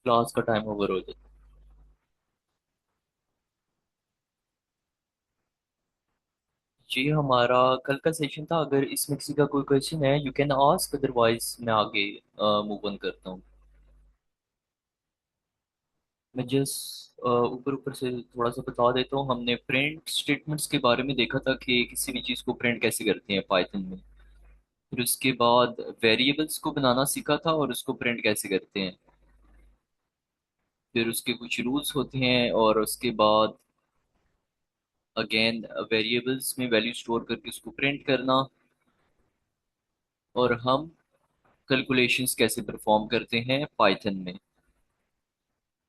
Class का time over हो जाता। जी हमारा कल का सेशन था। अगर इसमें किसी का कोई क्वेश्चन है यू कैन आस्क, अदरवाइज मैं आगे मूव ऑन करता हूँ। मैं जस्ट ऊपर ऊपर से थोड़ा सा बता देता हूँ। हमने प्रिंट स्टेटमेंट्स के बारे में देखा था कि किसी भी चीज़ को प्रिंट कैसे करते हैं पाइथन में। फिर उसके बाद वेरिएबल्स को बनाना सीखा था और उसको प्रिंट कैसे करते हैं। फिर उसके कुछ रूल्स होते हैं और उसके बाद अगेन वेरिएबल्स में वैल्यू स्टोर करके उसको प्रिंट करना। और हम कैलकुलेशंस कैसे परफॉर्म करते हैं पाइथन में।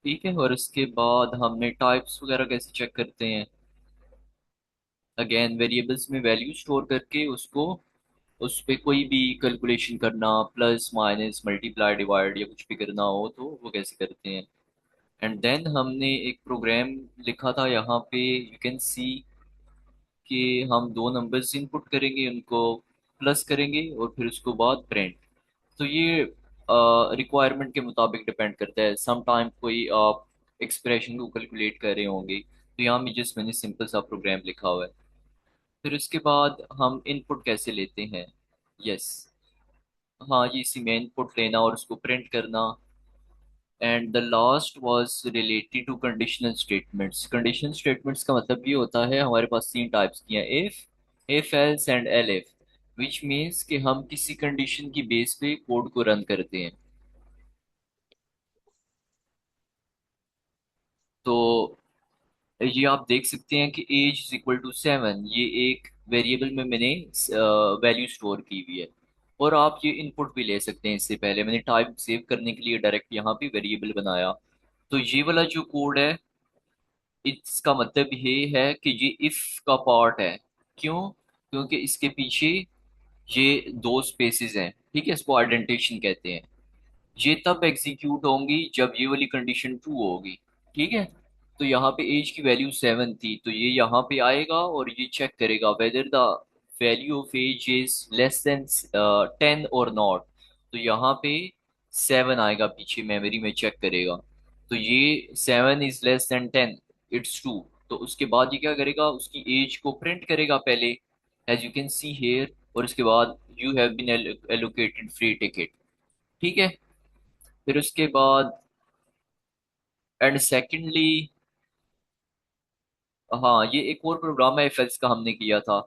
ठीक है। और उसके बाद हमने टाइप्स वगैरह कैसे चेक करते हैं। अगेन वेरिएबल्स में वैल्यू स्टोर करके उसको उस पे कोई भी कैलकुलेशन करना, प्लस माइनस मल्टीप्लाई डिवाइड या कुछ भी करना हो तो वो कैसे करते हैं। एंड देन हमने एक प्रोग्राम लिखा था यहाँ पे, यू कैन सी कि हम दो नंबर्स इनपुट करेंगे, उनको प्लस करेंगे और फिर उसके बाद प्रिंट। तो ये रिक्वायरमेंट के मुताबिक डिपेंड करता है। सम टाइम कोई आप एक्सप्रेशन को कैलकुलेट कर रहे होंगे तो यहाँ में जस्ट मैंने सिंपल सा प्रोग्राम लिखा हुआ है। फिर उसके बाद हम इनपुट कैसे लेते हैं। यस। हाँ, ये इसी में इनपुट लेना और उसको प्रिंट करना। And the last was related to conditional statements. Conditional statements का मतलब ये होता है, हमारे पास तीन टाइप्स की हैं, if else and L if. Which means कि हम किसी कंडीशन की बेस पे कोड को रन करते हैं। तो ये आप देख सकते हैं कि एज इज इक्वल टू 7, ये एक वेरिएबल में मैंने वैल्यू स्टोर की हुई है। और आप ये इनपुट भी ले सकते हैं। इससे पहले मैंने टाइप सेव करने के लिए डायरेक्ट यहाँ पे वेरिएबल बनाया। तो ये वाला जो कोड है, इसका मतलब ये है कि ये इफ का पार्ट है। क्यों? क्योंकि इसके पीछे ये दो स्पेसेस हैं। ठीक है, इसको आइडेंटिफिकेशन कहते हैं। ये तब एग्जीक्यूट होंगी जब ये वाली कंडीशन ट्रू होगी। ठीक है। तो यहाँ पे एज की वैल्यू 7 थी, तो ये यहाँ पे आएगा और ये चेक करेगा whether the value of age is less than 10 और नॉट। तो यहाँ पे 7 आएगा, पीछे मेमोरी में चेक करेगा। तो ये 7 is less than 10, it's true. तो उसके बाद ये क्या करेगा, उसकी एज को प्रिंट करेगा पहले, as you can see here. और उसके बाद you have been allocated free ticket. ठीक है। फिर उसके बाद एंड सेकेंडली, हाँ ये एक और प्रोग्राम है एफएल्स का हमने किया था।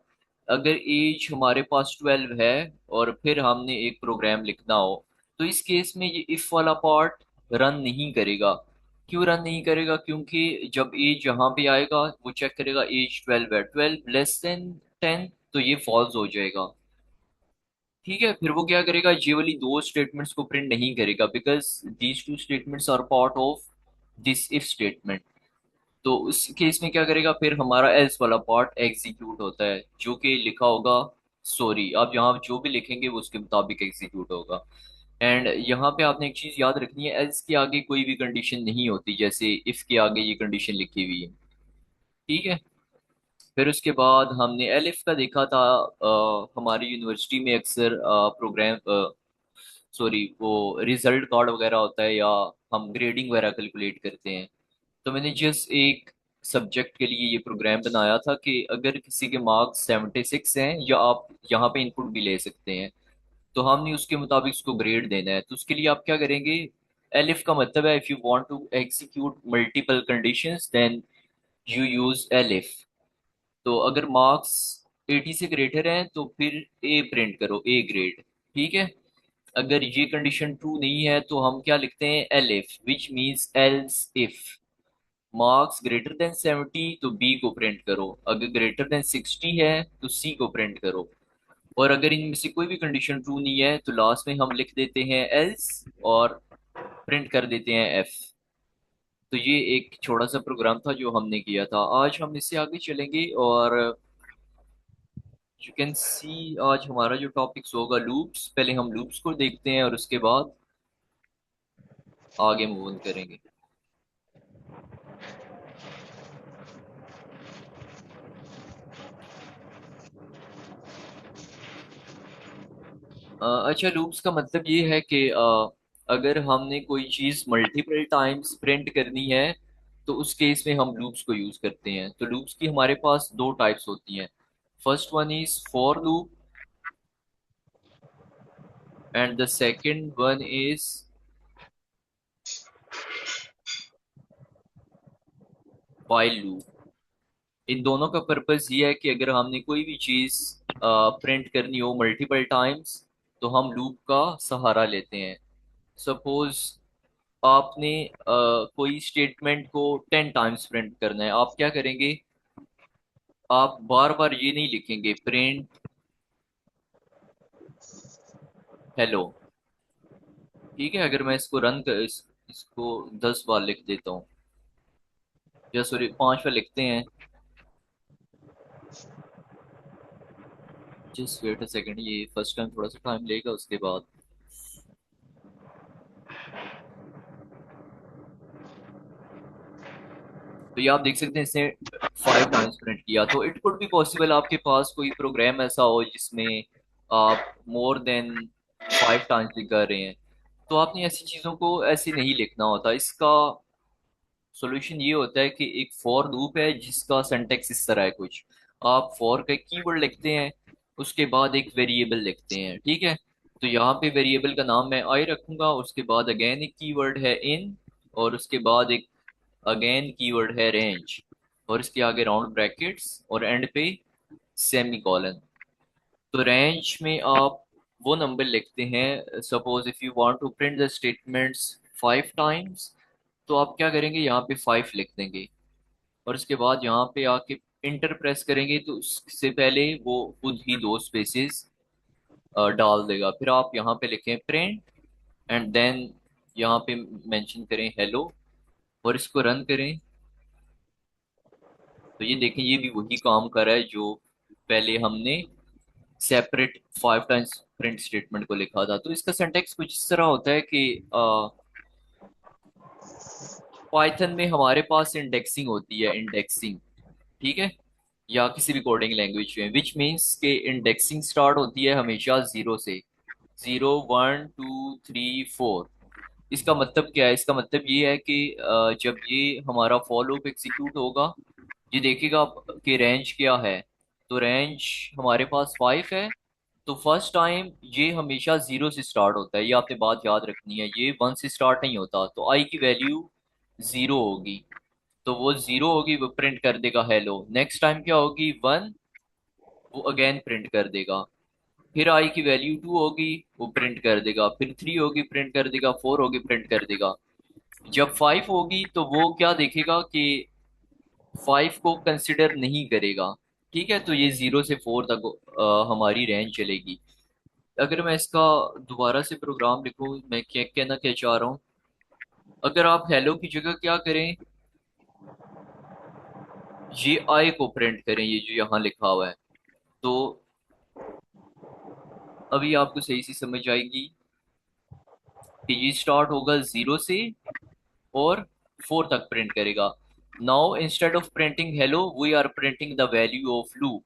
अगर एज हमारे पास 12 है और फिर हमने एक प्रोग्राम लिखना हो, तो इस केस में ये इफ वाला पार्ट रन नहीं करेगा। क्यों रन नहीं करेगा? क्योंकि जब एज यहाँ पे आएगा वो चेक करेगा एज 12 है, 12 लेस देन 10, तो ये फॉल्स हो जाएगा। ठीक है। फिर वो क्या करेगा, ये वाली दो स्टेटमेंट्स को प्रिंट नहीं करेगा, because these two statements are part of this if statement. तो उस केस में क्या करेगा, फिर हमारा एल्स वाला पार्ट एग्जीक्यूट होता है, जो कि लिखा होगा सॉरी। आप यहाँ जो भी लिखेंगे वो उसके मुताबिक एग्जीक्यूट होगा। एंड यहाँ पे आपने एक चीज याद रखनी है, एल्स के आगे कोई भी कंडीशन नहीं होती, जैसे इफ के आगे ये कंडीशन लिखी हुई है। ठीक है। फिर उसके बाद हमने एलिफ का देखा था। हमारी यूनिवर्सिटी में अक्सर प्रोग्राम सॉरी वो रिजल्ट कार्ड वगैरह होता है, या हम ग्रेडिंग वगैरह कैलकुलेट करते हैं। तो मैंने जस्ट एक सब्जेक्ट के लिए ये प्रोग्राम बनाया था कि अगर किसी के मार्क्स 76 हैं, या आप यहाँ पे इनपुट भी ले सकते हैं, तो हमने उसके मुताबिक उसको ग्रेड देना है। तो उसके लिए आप क्या करेंगे, एलिफ का मतलब है if you want to execute multiple conditions then you use elif. तो अगर मार्क्स 80 से ग्रेटर हैं तो फिर ए प्रिंट करो, ए ग्रेड। ठीक है। अगर ये कंडीशन ट्रू नहीं है तो हम क्या लिखते हैं, elif, which means else if marks greater than 70 तो बी को प्रिंट करो, अगर ग्रेटर देन 60 है तो सी को प्रिंट करो। और अगर इनमें से कोई भी कंडीशन ट्रू नहीं है तो लास्ट में हम लिख देते हैं एल्स और प्रिंट कर देते हैं एफ। तो ये एक छोटा सा प्रोग्राम था जो हमने किया था। आज हम इससे आगे चलेंगे और यू कैन सी आज हमारा जो टॉपिक्स होगा लूप्स। पहले हम लूप्स को देखते हैं और उसके बाद आगे मूव ऑन करेंगे। अच्छा, लूप्स का मतलब ये है कि अगर हमने कोई चीज मल्टीपल टाइम्स प्रिंट करनी है तो उस केस में हम लूप्स को यूज करते हैं। तो लूप्स की हमारे पास दो टाइप्स होती हैं। First one is for loop and the second one is while loop. इन दोनों का पर्पस ये है कि अगर हमने कोई भी चीज प्रिंट करनी हो मल्टीपल टाइम्स तो हम लूप का सहारा लेते हैं। सपोज आपने कोई स्टेटमेंट को 10 टाइम्स प्रिंट करना है, आप क्या करेंगे? आप बार बार ये नहीं लिखेंगे प्रिंट हेलो। ठीक है, अगर मैं इसको इसको 10 बार लिख देता हूँ, या सॉरी 5 बार लिखते हैं। जस्ट वेट अ सेकंड, ये फर्स्ट टाइम थोड़ा सा टाइम लेगा, उसके बाद तो ये आप देख सकते हैं इसने 5 टाइम्स प्रिंट किया। तो इट कुड बी पॉसिबल आपके पास कोई प्रोग्राम ऐसा हो जिसमें आप मोर देन 5 टाइम्स लिख कर रहे हैं। तो आपने ऐसी चीजों को ऐसे नहीं लिखना होता। इसका सॉल्यूशन ये होता है कि एक फॉर लूप है जिसका सिंटेक्स इस तरह है कुछ। आप फॉर का कीवर्ड लिखते हैं, उसके बाद एक वेरिएबल लिखते हैं, ठीक है। तो यहाँ पे वेरिएबल का नाम मैं आई रखूंगा, उसके बाद अगेन एक कीवर्ड है इन, और उसके बाद एक अगेन कीवर्ड है रेंज, और इसके आगे राउंड ब्रैकेट्स और एंड पे सेमी कॉलन। तो रेंज में आप वो नंबर लिखते हैं। Suppose if you want to print the statements 5 times, तो आप क्या करेंगे, यहाँ पे 5 लिख देंगे, और उसके बाद यहाँ पे आके इंटर प्रेस करेंगे तो उससे पहले वो खुद ही 2 स्पेसेस डाल देगा। फिर आप यहाँ पे लिखें प्रिंट एंड देन यहाँ पे मेंशन करें हेलो, और इसको रन करें। तो ये देखें, ये भी वही काम कर रहा है जो पहले हमने सेपरेट 5 टाइम्स प्रिंट स्टेटमेंट को लिखा था। तो इसका सिंटेक्स कुछ इस तरह होता है कि पाइथन में हमारे पास इंडेक्सिंग होती है, इंडेक्सिंग, ठीक है, या किसी भी कोडिंग लैंग्वेज में, विच मीन्स के इंडेक्सिंग स्टार्ट होती है हमेशा 0 से। 0 1 2 3 4। इसका मतलब क्या है? इसका मतलब ये है कि जब ये हमारा फॉर लूप एग्जीक्यूट होगा, ये देखेगा कि रेंज क्या है। तो रेंज हमारे पास 5 है। तो फर्स्ट टाइम ये हमेशा 0 से स्टार्ट होता है, ये आपने बात याद रखनी है, ये 1 से स्टार्ट नहीं होता। तो आई की वैल्यू 0 होगी, तो वो 0 होगी, वो प्रिंट कर देगा हेलो। नेक्स्ट टाइम क्या होगी? 1, वो अगेन प्रिंट कर देगा। फिर आई की वैल्यू 2 होगी, वो प्रिंट कर देगा। फिर 3 होगी, प्रिंट कर देगा। 4 होगी, प्रिंट कर देगा। जब 5 होगी तो वो क्या देखेगा कि 5 को कंसिडर नहीं करेगा, ठीक है। तो ये 0 से 4 तक हमारी रेंज चलेगी। अगर मैं इसका दोबारा से प्रोग्राम लिखूं, मैं क्या कहना क्या चाह रहा हूँ, अगर आप हेलो की जगह क्या करें, ये आई को प्रिंट करें, ये जो यहाँ लिखा हुआ है, तो अभी आपको सही से समझ आएगी कि ये स्टार्ट होगा 0 से और 4 तक प्रिंट करेगा। Now instead of printing hello we are printing the value of loop,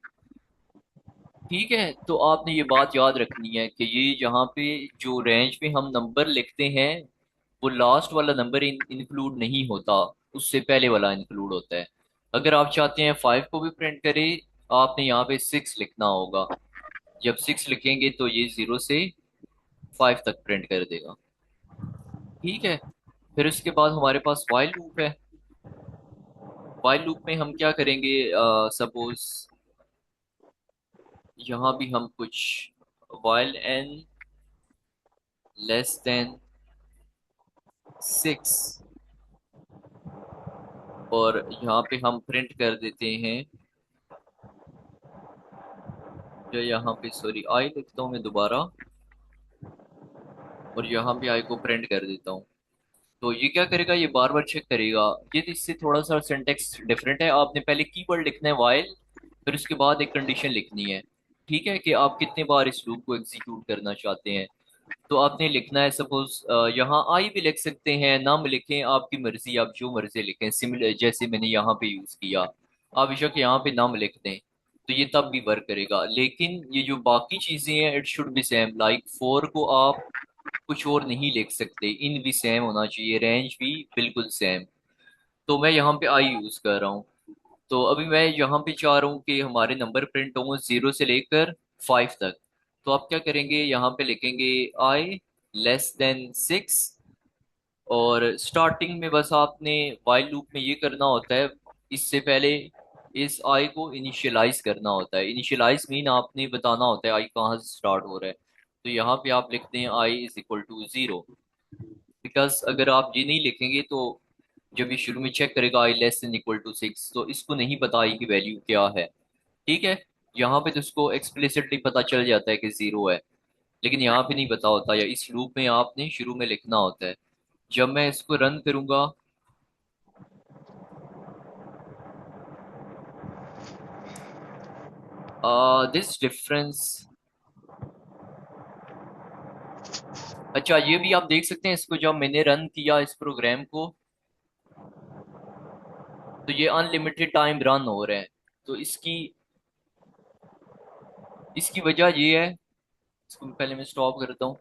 ठीक है। तो आपने ये बात याद रखनी है कि ये यहाँ पे जो रेंज में हम नंबर लिखते हैं, वो लास्ट वाला नंबर इंक्लूड नहीं होता, उससे पहले वाला इंक्लूड होता है। अगर आप चाहते हैं 5 को भी प्रिंट करे, आपने यहाँ पे 6 लिखना होगा। जब 6 लिखेंगे तो ये 0 से 5 तक प्रिंट कर देगा, ठीक है। फिर उसके बाद हमारे पास वाइल लूप है। वाइल लूप में हम क्या करेंगे, सपोज यहाँ भी हम कुछ वाइल एन लेस देन 6, और यहाँ पे हम प्रिंट कर देते हैं, जो यहाँ पे सॉरी आई लिखता हूँ मैं दोबारा, और यहाँ पे आई को प्रिंट कर देता हूँ। तो ये क्या करेगा, ये बार बार चेक करेगा। ये तो इससे थोड़ा सा सिंटेक्स डिफरेंट है। आपने पहले कीवर्ड लिखना है वाइल, फिर उसके बाद एक कंडीशन लिखनी है, ठीक है, कि आप कितने बार इस लूप को एग्जीक्यूट करना चाहते हैं। तो आपने लिखना है, सपोज यहाँ आई भी लिख सकते हैं, नाम लिखें, आपकी मर्जी, आप जो मर्जी लिखें, सिमिलर जैसे मैंने यहाँ पे यूज किया। आप बेशक यहाँ पे नाम लिख दें, तो ये तब भी वर्क करेगा। लेकिन ये जो बाकी चीजें हैं, it should be same. Like four को आप कुछ और नहीं लिख सकते, इन भी सेम होना चाहिए, रेंज भी बिल्कुल सेम। तो मैं यहाँ पे आई यूज कर रहा हूँ। तो अभी मैं यहाँ पे चाह रहा हूँ कि हमारे नंबर प्रिंट हों 0 से लेकर 5 तक। तो आप क्या करेंगे, यहाँ पे लिखेंगे i < <6। और स्टार्टिंग में बस आपने वाइल लूप में ये करना होता है, इससे पहले इस आई को इनिशियलाइज करना होता है। इनिशियलाइज मीन आपने बताना होता है आई कहाँ से स्टार्ट हो रहा है। तो यहाँ पे आप लिखते हैं i = 0, बिकॉज अगर आप ये नहीं लिखेंगे तो जब ये शुरू में चेक करेगा i < <6, तो इसको नहीं पता आई की वैल्यू क्या है। ठीक है, यहाँ पे तो उसको एक्सप्लिसिटली पता चल जाता है कि 0 है, लेकिन यहाँ पे नहीं पता होता, या इस लूप में आपने शुरू में लिखना होता है। जब मैं इसको रन करूंगा, दिस डिफरेंस, अच्छा ये भी आप देख सकते हैं, इसको जब मैंने रन किया इस प्रोग्राम को, तो ये अनलिमिटेड टाइम रन हो रहे हैं। तो इसकी इसकी वजह ये है, इसको पहले मैं स्टॉप करता हूँ।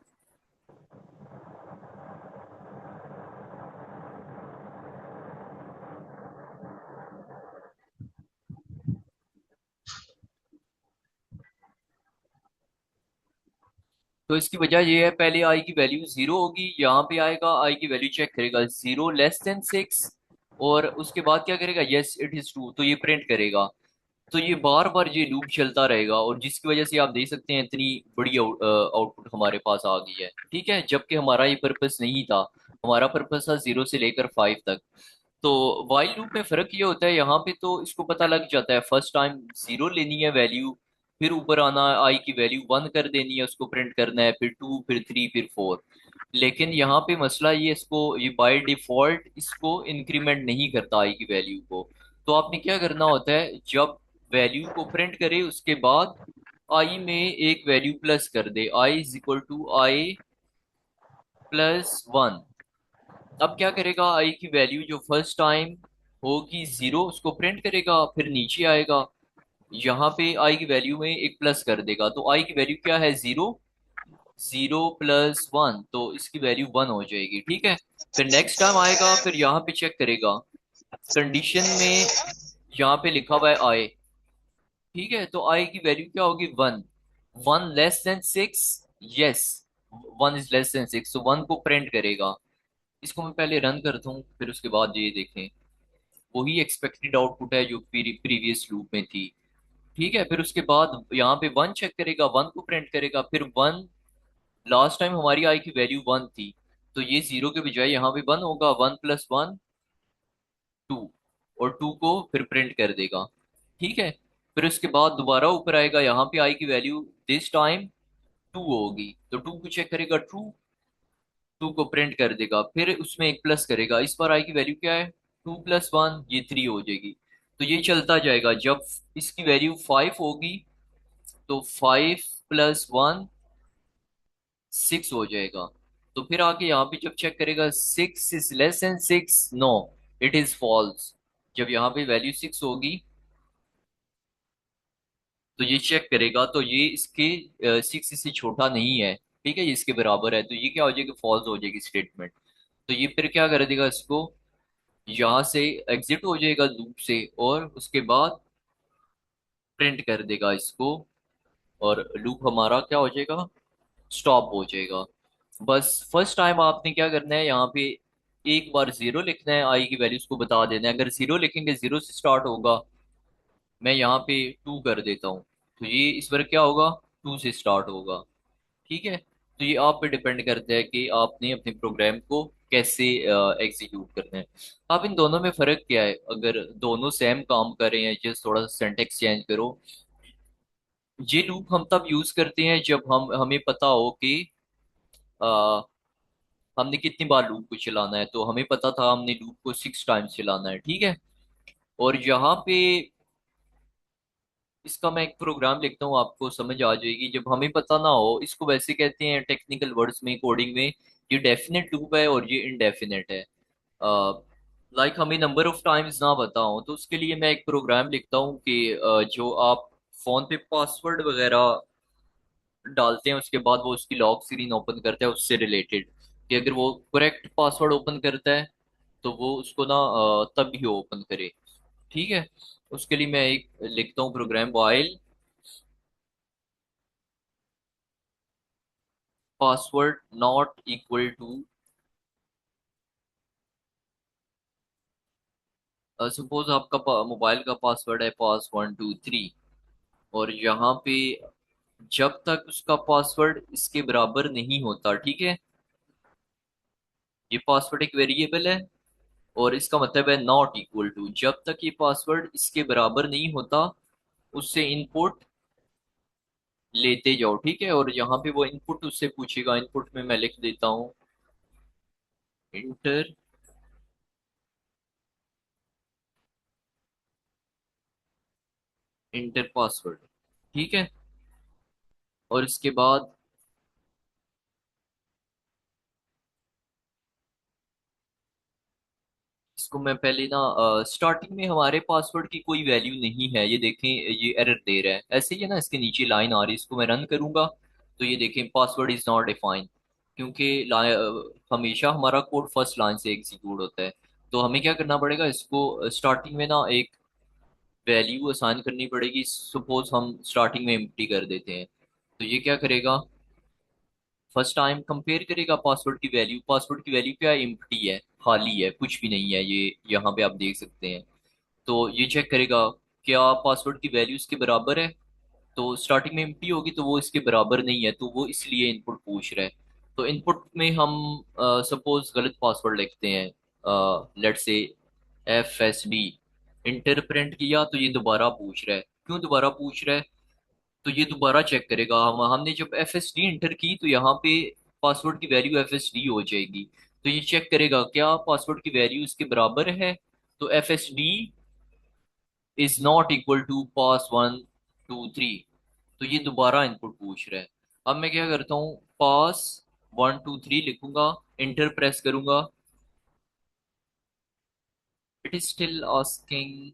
तो इसकी वजह ये है, पहले आई की वैल्यू 0 होगी, यहाँ पे आएगा आई की वैल्यू चेक करेगा 0 < <6, और उसके बाद क्या करेगा, यस इट इज ट्रू, तो ये प्रिंट करेगा। तो ये बार बार ये लूप चलता रहेगा, और जिसकी वजह से आप देख सकते हैं इतनी बड़ी आउटपुट हमारे पास आ गई है। ठीक है, जबकि हमारा ये पर्पस नहीं था, हमारा पर्पस था 0 से लेकर 5 तक। तो वाइल लूप में फर्क ये होता है, यहाँ पे तो इसको पता लग जाता है, फर्स्ट टाइम 0 लेनी है वैल्यू, फिर ऊपर आना आई की वैल्यू 1 कर देनी है, उसको प्रिंट करना है, फिर 2, फिर 3, फिर 4। लेकिन यहाँ पे मसला ये, इसको ये बाय डिफॉल्ट इसको इंक्रीमेंट नहीं करता आई की वैल्यू को। तो आपने क्या करना होता है, जब वैल्यू को प्रिंट करे उसके बाद आई में एक वैल्यू प्लस कर दे, i = i+1। अब क्या करेगा, आई की वैल्यू जो फर्स्ट टाइम होगी 0 उसको प्रिंट करेगा, फिर नीचे आएगा, यहाँ पे आई की वैल्यू में एक प्लस कर देगा, तो आई की वैल्यू क्या है, 0, 0 + 1, तो इसकी वैल्यू 1 हो जाएगी। ठीक है, फिर नेक्स्ट टाइम आएगा, फिर यहाँ पे चेक करेगा, कंडीशन में यहाँ पे लिखा हुआ है आई। ठीक है, तो आई की वैल्यू क्या होगी, 1। 1 < <6, यस 1 < <6, तो 1 को प्रिंट करेगा। इसको मैं पहले रन करता हूँ, फिर उसके बाद ये देखें, वही एक्सपेक्टेड आउटपुट है जो प्रीवियस लूप में थी। ठीक है, फिर उसके बाद यहाँ पे 1 चेक करेगा, 1 को प्रिंट करेगा, फिर 1, लास्ट टाइम हमारी आई की वैल्यू 1 थी, तो ये 0 के बजाय यहाँ पे 1 होगा, 1 + 1 2, और 2 को फिर प्रिंट कर देगा। ठीक है, फिर उसके बाद दोबारा ऊपर आएगा, यहाँ पे आई की वैल्यू दिस टाइम 2 होगी, तो 2 को चेक करेगा, ट्रू, 2 को प्रिंट कर देगा, फिर उसमें एक प्लस करेगा, इस बार आई की वैल्यू क्या है, 2 + 1, ये 3 हो जाएगी। तो ये चलता जाएगा, जब इसकी वैल्यू 5 होगी तो 5 + 1 6 हो जाएगा। तो फिर आके यहाँ पे जब चेक करेगा, 6 < <6, नो इट इज फॉल्स। जब यहाँ पे वैल्यू 6 होगी तो ये चेक करेगा, तो ये इसके 6 से छोटा नहीं है, ठीक है, ये इसके बराबर है, तो ये क्या हो जाएगी, फॉल्स हो जाएगी स्टेटमेंट। तो ये फिर क्या कर देगा, इसको यहाँ से एग्जिट हो जाएगा लूप से, और उसके बाद प्रिंट कर देगा इसको, और लूप हमारा क्या हो जाएगा, स्टॉप हो जाएगा। बस फर्स्ट टाइम आपने क्या करना है, यहाँ पे एक बार 0 लिखना है, आई की वैल्यूज को बता देना है, अगर 0 लिखेंगे 0 से स्टार्ट होगा। मैं यहाँ पे 2 कर देता हूँ, तो ये इस बार क्या होगा, 2 से स्टार्ट होगा। ठीक है, तो ये आप पे डिपेंड करता है कि आपने अपने प्रोग्राम को कैसे एग्जीक्यूट करना है। आप इन दोनों में फर्क क्या है, अगर दोनों सेम काम कर रहे हैं, जस्ट थोड़ा सा सिंटेक्स चेंज करो। ये लूप हम तब यूज करते हैं जब हमें पता हो कि अ, हमने कितनी बार लूप को चलाना है, तो हमें पता था हमने लूप को 6 टाइम्स चलाना है। ठीक है, और यहाँ पे इसका मैं एक प्रोग्राम लिखता हूँ, आपको समझ आ जाएगी। जब हमें पता ना हो, इसको वैसे कहते हैं टेक्निकल वर्ड्स में, कोडिंग में, ये डेफिनेट लूप है और ये इनडेफिनेट है। लाइक हमें नंबर ऑफ टाइम्स ना पता हो, तो उसके लिए मैं एक प्रोग्राम लिखता हूँ कि जो आप फोन पे पासवर्ड वगैरह डालते हैं, उसके बाद वो उसकी लॉक स्क्रीन ओपन करता है उससे रिलेटेड, कि अगर वो करेक्ट पासवर्ड ओपन करता है तो वो उसको ना तब ही ओपन करे। ठीक है, उसके लिए मैं एक लिखता हूँ program, while password not equal to, suppose आपका मोबाइल का पासवर्ड है pass123, और यहाँ पे जब तक उसका पासवर्ड इसके बराबर नहीं होता, ठीक है, ये पासवर्ड एक वेरिएबल है और इसका मतलब है नॉट इक्वल टू, जब तक ये पासवर्ड इसके बराबर नहीं होता उससे इनपुट लेते जाओ। ठीक है, और यहाँ पे वो इनपुट उससे पूछेगा, इनपुट में मैं लिख देता हूँ इंटर, इंटर पासवर्ड। ठीक है, और इसके बाद इसको मैं पहले ना स्टार्टिंग में हमारे पासवर्ड की कोई वैल्यू नहीं है, ये देखें ये एरर दे रहा है, ऐसे ही है ना, इसके नीचे लाइन आ रही है, इसको मैं रन करूंगा तो ये देखें पासवर्ड इज नॉट डिफाइंड, क्योंकि हमेशा हमारा कोड फर्स्ट लाइन से एग्जीक्यूट होता है। तो हमें क्या करना पड़ेगा, इसको स्टार्टिंग में ना एक वैल्यू असाइन करनी पड़ेगी। सपोज हम स्टार्टिंग में एम्प्टी कर देते हैं, तो ये क्या करेगा, फर्स्ट टाइम कंपेयर करेगा पासवर्ड की वैल्यू, पासवर्ड की वैल्यू क्या है, एम्प्टी है, खाली है, कुछ भी नहीं है, ये यहाँ पे आप देख सकते हैं। तो ये चेक करेगा क्या पासवर्ड की वैल्यू इसके बराबर है, तो स्टार्टिंग में एम्प्टी होगी तो वो इसके बराबर नहीं है, तो वो इसलिए इनपुट पूछ रहा है। तो इनपुट में हम सपोज गलत पासवर्ड लिखते हैं, let's say FSD, inter print किया तो ये दोबारा पूछ रहा है, क्यों दोबारा पूछ रहा है, तो ये दोबारा चेक करेगा, हमने जब FSD इंटर की तो यहाँ पे पासवर्ड की वैल्यू FSD हो जाएगी, तो ये चेक करेगा क्या पासवर्ड की वैल्यू इसके बराबर है, तो FSD is not equal to pass123, तो ये दोबारा इनपुट पूछ रहा है। अब मैं क्या करता हूँ, pass123 लिखूंगा, इंटर प्रेस करूंगा, it is still asking,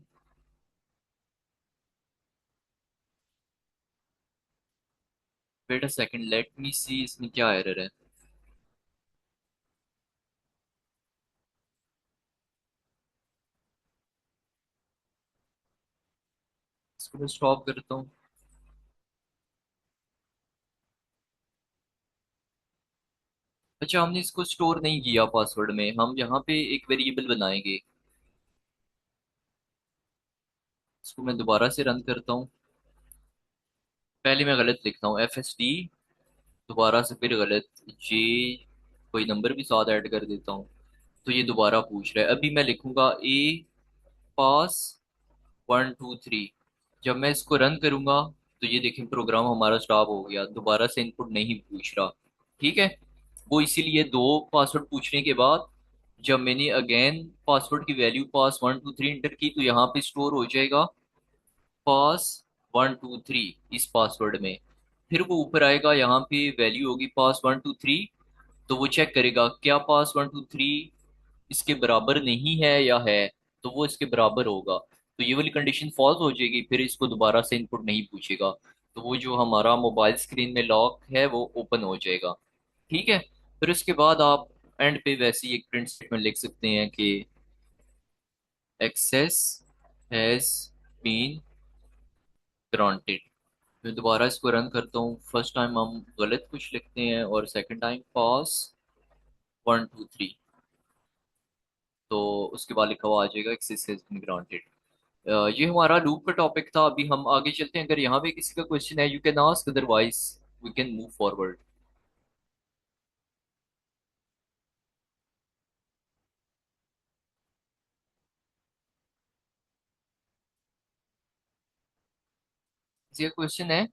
wait a second, let me see इसमें क्या एरर है। इसको मैं स्टॉप करता हूँ। अच्छा, हमने इसको स्टोर नहीं किया पासवर्ड में, हम यहाँ पे एक वेरिएबल बनाएंगे। इसको मैं दोबारा से रन करता हूँ, पहले मैं गलत लिखता हूँ FSD, दोबारा से फिर गलत, जे कोई नंबर भी साथ ऐड कर देता हूँ, तो ये दोबारा पूछ रहा है। अभी मैं लिखूंगा ए pass123, जब मैं इसको रन करूंगा तो ये देखें प्रोग्राम हमारा स्टॉप हो गया, दोबारा से इनपुट नहीं पूछ रहा। ठीक है, वो इसीलिए दो पासवर्ड पूछने के बाद जब मैंने अगेन पासवर्ड की वैल्यू pass123 इंटर की तो यहाँ पे स्टोर हो जाएगा pass123 इस पासवर्ड में, फिर वो ऊपर आएगा, यहाँ पे वैल्यू होगी pass123, तो वो चेक करेगा क्या pass123 इसके बराबर नहीं है या है, तो वो इसके बराबर होगा, तो ये वाली कंडीशन फॉल्स हो जाएगी, फिर इसको दोबारा से इनपुट नहीं पूछेगा, तो वो जो हमारा मोबाइल स्क्रीन में लॉक है वो ओपन हो जाएगा। ठीक है, फिर उसके बाद आप एंड पे वैसे ही एक प्रिंट स्टेटमेंट लिख सकते हैं कि एक्सेस हैज बीन ग्रांटेड। मैं दोबारा इसको रन करता हूँ, फर्स्ट टाइम हम गलत कुछ लिखते हैं और सेकंड टाइम pass123, तो उसके बाद लिखा हुआ आ जाएगा एक्सेस हैज बीन ग्रांटेड। ये हमारा लूप का टॉपिक था, अभी हम आगे चलते हैं, अगर यहाँ पे किसी का क्वेश्चन है you can ask, otherwise we can move forward. किसी का क्वेश्चन है?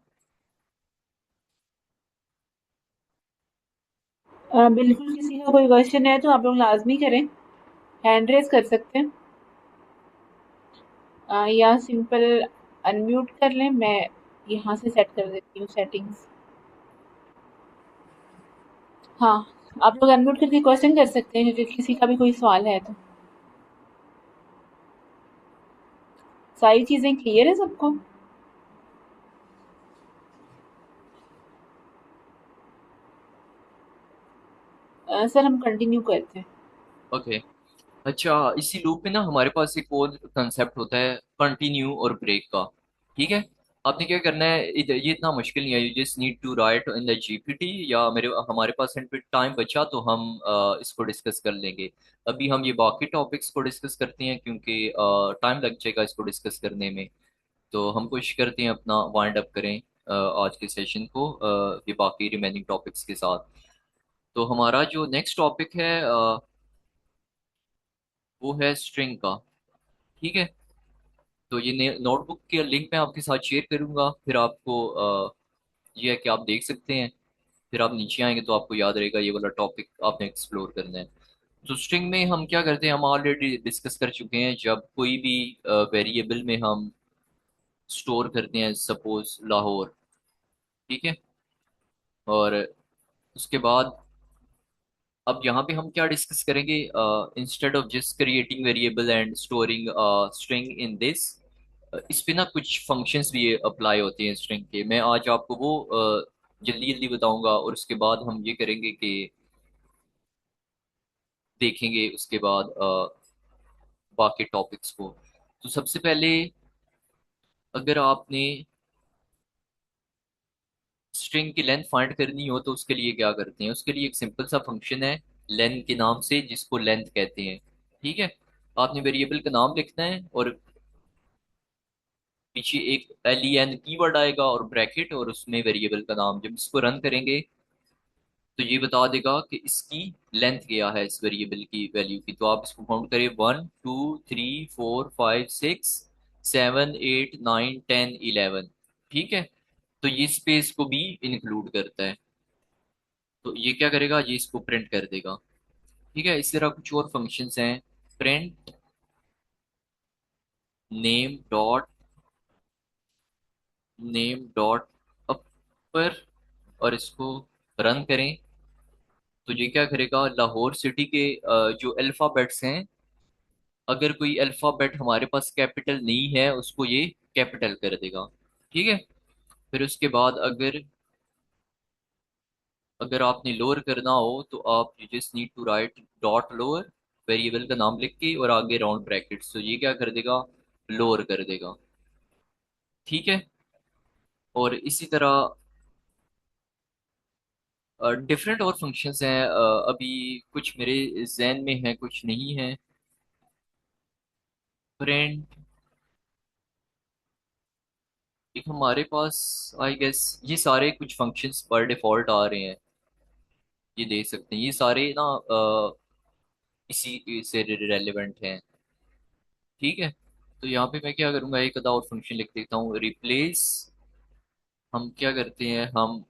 बिल्कुल, किसी का कोई क्वेश्चन है तो आप लोग लाज़मी करें, हैंड रेज़ कर सकते हैं, या सिंपल अनम्यूट कर लें, मैं यहाँ से सेट कर देती हूँ सेटिंग्स। हाँ, आप लोग अनम्यूट करके क्वेश्चन कर सकते हैं, क्योंकि किसी का भी कोई सवाल है तो। सारी चीज़ें क्लियर है सबको? सर हम कंटिन्यू करते हैं। ओके। अच्छा, इसी लूप में ना हमारे पास एक और कंसेप्ट होता है, कंटिन्यू और ब्रेक का। ठीक है। आपने क्या करना है, ये इतना मुश्किल नहीं है, you just need to write in the GPT, या मेरे हमारे पास टाइम बचा तो हम इसको डिस्कस कर लेंगे। अभी हम ये बाकी टॉपिक्स को डिस्कस करते हैं, क्योंकि टाइम लग जाएगा इसको डिस्कस करने में। तो हम कोशिश करते हैं अपना वाइंड अप करें आज के सेशन को ये बाकी रिमेनिंग टॉपिक्स के साथ। तो हमारा जो नेक्स्ट टॉपिक है वो है स्ट्रिंग का। ठीक है। तो ये नोटबुक के लिंक मैं आपके साथ शेयर करूंगा, फिर आपको ये है कि आप देख सकते हैं। फिर आप नीचे आएंगे तो आपको याद रहेगा ये वाला टॉपिक आपने एक्सप्लोर करना है। तो स्ट्रिंग में हम क्या करते हैं, हम ऑलरेडी डिस्कस कर चुके हैं, जब कोई भी वेरिएबल में हम स्टोर करते हैं, सपोज लाहौर। ठीक है। और उसके बाद अब यहाँ पे हम क्या डिस्कस करेंगे, instead of just creating variable and storing string in this, इस पे ना कुछ फंक्शंस भी अप्लाई होते हैं स्ट्रिंग के। मैं आज आपको वो जल्दी जल्दी बताऊंगा, और उसके बाद हम ये करेंगे कि देखेंगे उसके बाद बाकी टॉपिक्स को। तो सबसे पहले अगर आपने स्ट्रिंग की लेंथ फाइंड करनी हो तो उसके लिए क्या करते हैं, उसके लिए एक सिंपल सा फंक्शन है लेन के नाम से, जिसको लेंथ कहते हैं। ठीक है। आपने वेरिएबल का नाम लिखना है, और पीछे एक len कीवर्ड आएगा और ब्रैकेट, और उसमें वेरिएबल का नाम। जब इसको रन करेंगे तो ये बता देगा कि इसकी लेंथ क्या है, इस वेरिएबल की वैल्यू की। तो आप इसको काउंट करें, 1 2 3 4 5 6 7 8 9 10 11। ठीक है। तो ये स्पेस को भी इंक्लूड करता है। तो ये क्या करेगा, ये इसको प्रिंट कर देगा। ठीक है। इस तरह कुछ और फंक्शंस हैं, प्रिंट नेम डॉट अपर, और इसको रन करें तो ये क्या करेगा, लाहौर सिटी के जो अल्फाबेट्स हैं, अगर कोई अल्फाबेट हमारे पास कैपिटल नहीं है उसको ये कैपिटल कर देगा। ठीक है। फिर उसके बाद अगर अगर आपने लोअर करना हो तो आप you just need to write dot lower, variable का नाम लिख के और आगे राउंड ब्रैकेट्स, तो ये क्या कर देगा, लोअर कर देगा। ठीक है। और इसी तरह डिफरेंट और फंक्शंस हैं, अभी कुछ मेरे जहन में है, कुछ नहीं है। प्रिंट, एक हमारे पास आई गेस ये सारे कुछ फंक्शंस पर डिफॉल्ट आ रहे हैं, ये देख सकते हैं, ये सारे ना इसी से रेलेवेंट हैं। ठीक है। तो यहाँ पे मैं क्या करूंगा, एक आधा और फंक्शन लिख देता हूँ, रिप्लेस। हम क्या करते हैं, हम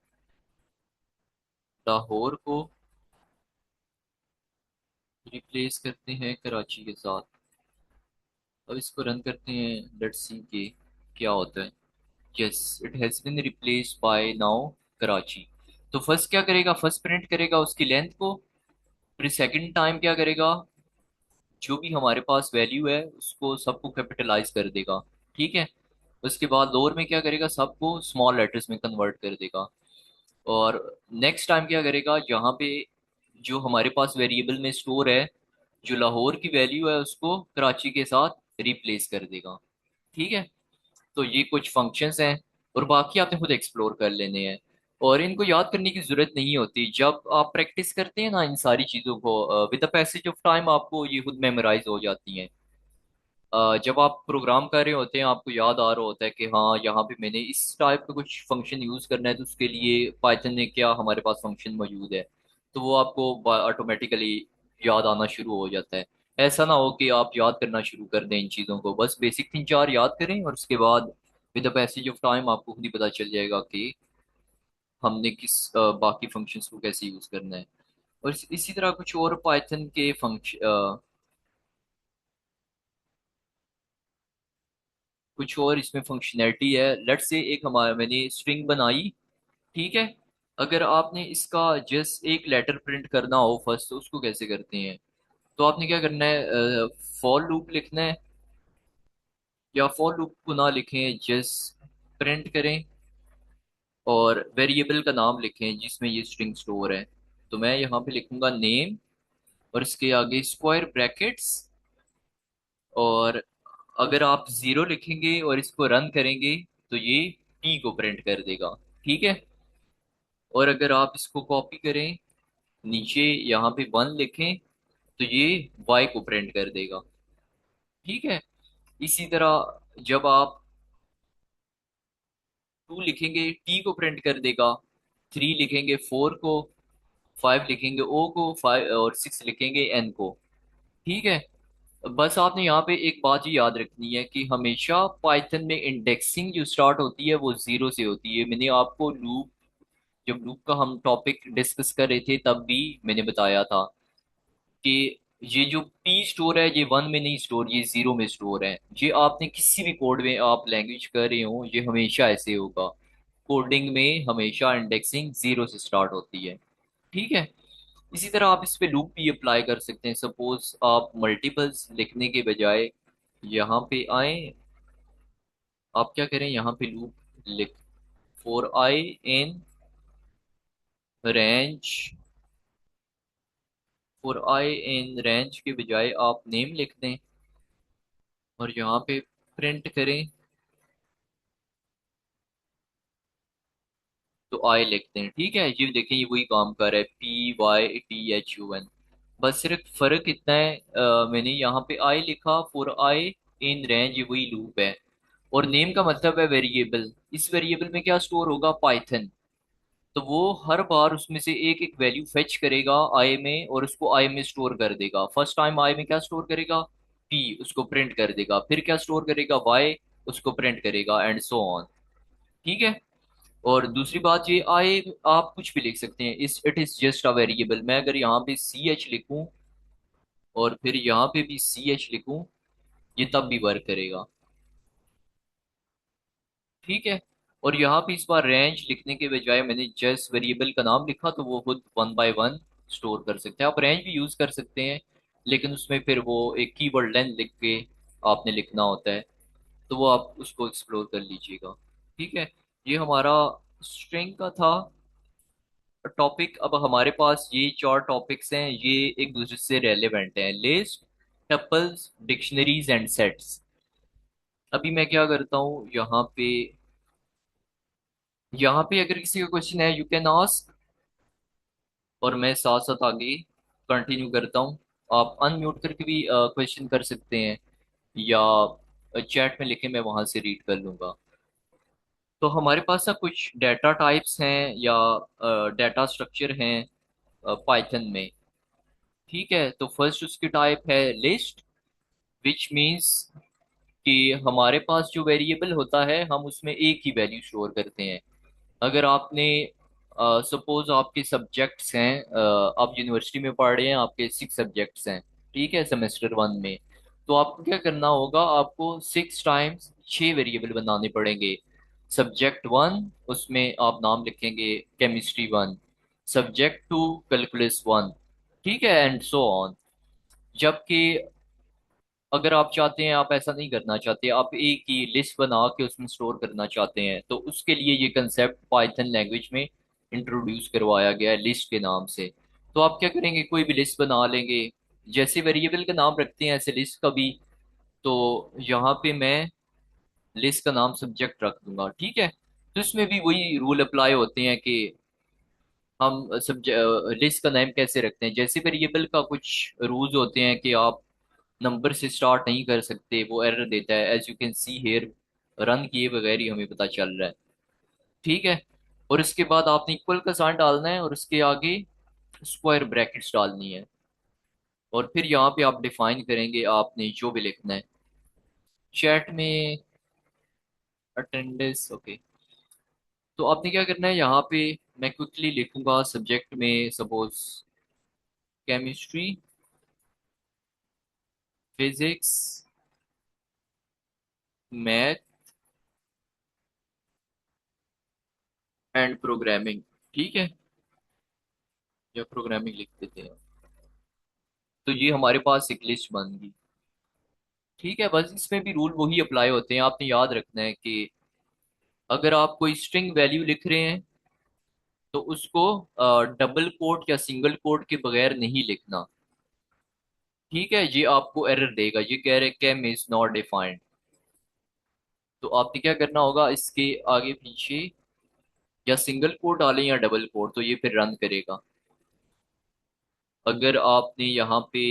लाहौर को रिप्लेस करते हैं कराची के साथ। अब इसको रन करते हैं, लेट्स सी के क्या होता है। Yes, it has been replaced by now Karachi. तो फर्स्ट क्या करेगा, फर्स्ट प्रिंट करेगा उसकी लेंथ को, फिर सेकंड टाइम क्या करेगा, जो भी हमारे पास वैल्यू है उसको सबको कैपिटलाइज कर देगा। ठीक है। उसके बाद लोअर में क्या करेगा, सबको स्मॉल लेटर्स में कन्वर्ट कर देगा। और नेक्स्ट टाइम क्या करेगा, यहाँ पे जो हमारे पास वेरिएबल में स्टोर है, जो लाहौर की वैल्यू है उसको कराची के साथ रिप्लेस कर देगा। ठीक है। तो ये कुछ फंक्शंस हैं, और बाकी आपने खुद एक्सप्लोर कर लेने हैं, और इनको याद करने की जरूरत नहीं होती। जब आप प्रैक्टिस करते हैं ना इन सारी चीज़ों को, with the passage of time आपको ये खुद मेमोराइज हो जाती हैं। जब आप प्रोग्राम कर रहे होते हैं आपको याद आ रहा होता है कि हाँ यहाँ पे मैंने इस टाइप का कुछ फंक्शन यूज़ करना है, तो उसके लिए पाइथन में क्या हमारे पास फंक्शन मौजूद है, तो वो आपको ऑटोमेटिकली याद आना शुरू हो जाता है। ऐसा ना हो कि आप याद करना शुरू कर दें इन चीज़ों को, बस बेसिक 3 4 याद करें, और उसके बाद with the passage of time आपको खुद ही पता चल जाएगा कि हमने किस बाकी फंक्शंस को कैसे यूज़ करना है। और इसी तरह कुछ और पाइथन के फंक्शन, कुछ और इसमें फंक्शनैलिटी है। लेट्स से एक हमारा मैंने स्ट्रिंग बनाई। ठीक है। अगर आपने इसका जस्ट एक लेटर प्रिंट करना हो फर्स्ट, तो उसको कैसे करते हैं, तो आपने क्या करना है, फॉर लूप लिखना है, या फॉर लूप को ना लिखें, जस्ट प्रिंट करें और वेरिएबल का नाम लिखें जिसमें ये स्ट्रिंग स्टोर है। तो मैं यहाँ पे लिखूंगा नेम, और इसके आगे स्क्वायर ब्रैकेट्स, और अगर आप जीरो लिखेंगे और इसको रन करेंगे तो ये p को प्रिंट कर देगा। ठीक है। और अगर आप इसको कॉपी करें, नीचे यहाँ पे वन लिखें, तो ये y को प्रिंट कर देगा। ठीक है। इसी तरह जब आप टू लिखेंगे t को प्रिंट कर देगा, थ्री लिखेंगे फोर को, फाइव लिखेंगे o को, फाइव और सिक्स लिखेंगे n को। ठीक है। बस आपने यहाँ पे एक बात ही याद रखनी है कि हमेशा पाइथन में इंडेक्सिंग जो स्टार्ट होती है वो जीरो से होती है। मैंने आपको लूप, जब लूप का हम टॉपिक डिस्कस कर रहे थे तब भी मैंने बताया था कि ये जो पी स्टोर है ये वन में नहीं स्टोर, ये जीरो में स्टोर है। ये आपने किसी भी कोड में आप लैंग्वेज कर रहे हो ये हमेशा ऐसे होगा। कोडिंग में हमेशा इंडेक्सिंग जीरो से स्टार्ट होती है। ठीक है। इसी तरह आप इस पे लूप भी अप्लाई कर सकते हैं। सपोज आप मल्टीपल्स लिखने के बजाय यहाँ पे आए, आप क्या करें, यहाँ पे लूप लिख for I in range, for I in range के बजाय आप नेम लिख दें और यहाँ पे प्रिंट करें तो आई लिखते हैं। ठीक है। ये देखें ये वही काम कर रहा है, PYTHUN। बस सिर्फ फर्क इतना है, मैंने यहाँ पे आई लिखा फॉर आई इन रेंज, ये वही लूप है। और नेम का मतलब है वेरिएबल। इस वेरिएबल में क्या स्टोर होगा, पाइथन। तो वो हर बार उसमें से एक एक वैल्यू फेच करेगा आई में और उसको आई में स्टोर कर देगा। फर्स्ट टाइम आई में क्या स्टोर करेगा, P, उसको प्रिंट कर देगा। फिर क्या स्टोर करेगा, Y, उसको प्रिंट करेगा, एंड सो ऑन। ठीक है। और दूसरी बात ये, आई आप कुछ भी लिख सकते हैं, इस it is just a variable. मैं अगर यहाँ पे CH लिखूं और फिर यहाँ पे भी CH लिखूं, ये तब भी वर्क करेगा। ठीक है। और यहाँ पे इस बार रेंज लिखने के बजाय मैंने जस्ट वेरिएबल का नाम लिखा, तो वो खुद वन बाय वन स्टोर कर सकते हैं। आप रेंज भी यूज कर सकते हैं, लेकिन उसमें फिर वो एक कीवर्ड लेंथ लिख के आपने लिखना होता है, तो वो आप उसको एक्सप्लोर कर लीजिएगा। ठीक है। ये हमारा स्ट्रिंग का था टॉपिक। अब हमारे पास ये चार टॉपिक्स हैं, ये एक दूसरे से रेलेवेंट हैं, list, tuples, dictionaries and sets. अभी मैं क्या करता हूँ, यहाँ पे अगर किसी का क्वेश्चन है यू कैन आस्क, और मैं साथ साथ आगे कंटिन्यू करता हूँ। आप अनम्यूट करके भी क्वेश्चन कर सकते हैं, या चैट में लिखे, मैं वहां से रीड कर लूंगा। तो हमारे पास ना कुछ डेटा टाइप्स हैं या डेटा स्ट्रक्चर हैं पाइथन में। ठीक है। तो फर्स्ट उसकी टाइप है लिस्ट, विच मीन्स कि हमारे पास जो वेरिएबल होता है हम उसमें एक ही वैल्यू स्टोर करते हैं। अगर आपने सपोज आपके सब्जेक्ट्स हैं, आप यूनिवर्सिटी में पढ़ रहे हैं, आपके सिक्स सब्जेक्ट्स हैं, ठीक है, सेमेस्टर वन में, तो आपको क्या करना होगा, आपको सिक्स टाइम्स छह वेरिएबल बनाने पड़ेंगे। सब्जेक्ट वन, उसमें आप नाम लिखेंगे chemistry one, subject two calculus one, ठीक है, एंड सो ऑन। जबकि अगर आप चाहते हैं, आप ऐसा नहीं करना चाहते, आप एक ही लिस्ट बना के उसमें स्टोर करना चाहते हैं, तो उसके लिए ये कंसेप्ट पाइथन लैंग्वेज में इंट्रोड्यूस करवाया गया है लिस्ट के नाम से। तो आप क्या करेंगे, कोई भी लिस्ट बना लेंगे, जैसे वेरिएबल का नाम रखते हैं ऐसे लिस्ट का भी। तो यहाँ पे मैं लिस्ट का नाम सब्जेक्ट रख दूंगा। ठीक है। तो इसमें भी वही रूल अप्लाई होते हैं कि हम लिस्ट का नेम कैसे रखते हैं। जैसे वेरिएबल का कुछ रूल्स होते हैं कि आप नंबर से स्टार्ट नहीं कर सकते, वो एरर देता है, as you can see here, run किए बगैर ही हमें पता चल रहा है। ठीक है। और इसके बाद आपने इक्वल का साइन डालना है और उसके आगे स्क्वायर ब्रैकेट्स डालनी है, और फिर यहाँ पे आप डिफाइन करेंगे आपने जो भी लिखना है। चैट में अटेंडेंस, ओके। तो आपने क्या करना है, यहाँ पे मैं क्विकली लिखूंगा सब्जेक्ट में, suppose chemistry, physics, math and programming. ठीक है। या प्रोग्रामिंग लिख देते हैं। तो ये हमारे पास एक लिस्ट बन गई। ठीक है। बस इसमें भी रूल वही अप्लाई होते हैं, आपने याद रखना है कि अगर आप कोई स्ट्रिंग वैल्यू लिख रहे हैं तो उसको डबल कोट या सिंगल कोट के बगैर नहीं लिखना। ठीक है, ये आपको एरर देगा, ये कह रहे कैम इज नॉट डिफाइंड। तो आपने क्या करना होगा, इसके आगे पीछे या सिंगल कोट डालें या डबल कोट, तो ये फिर रन करेगा। अगर आपने यहाँ पे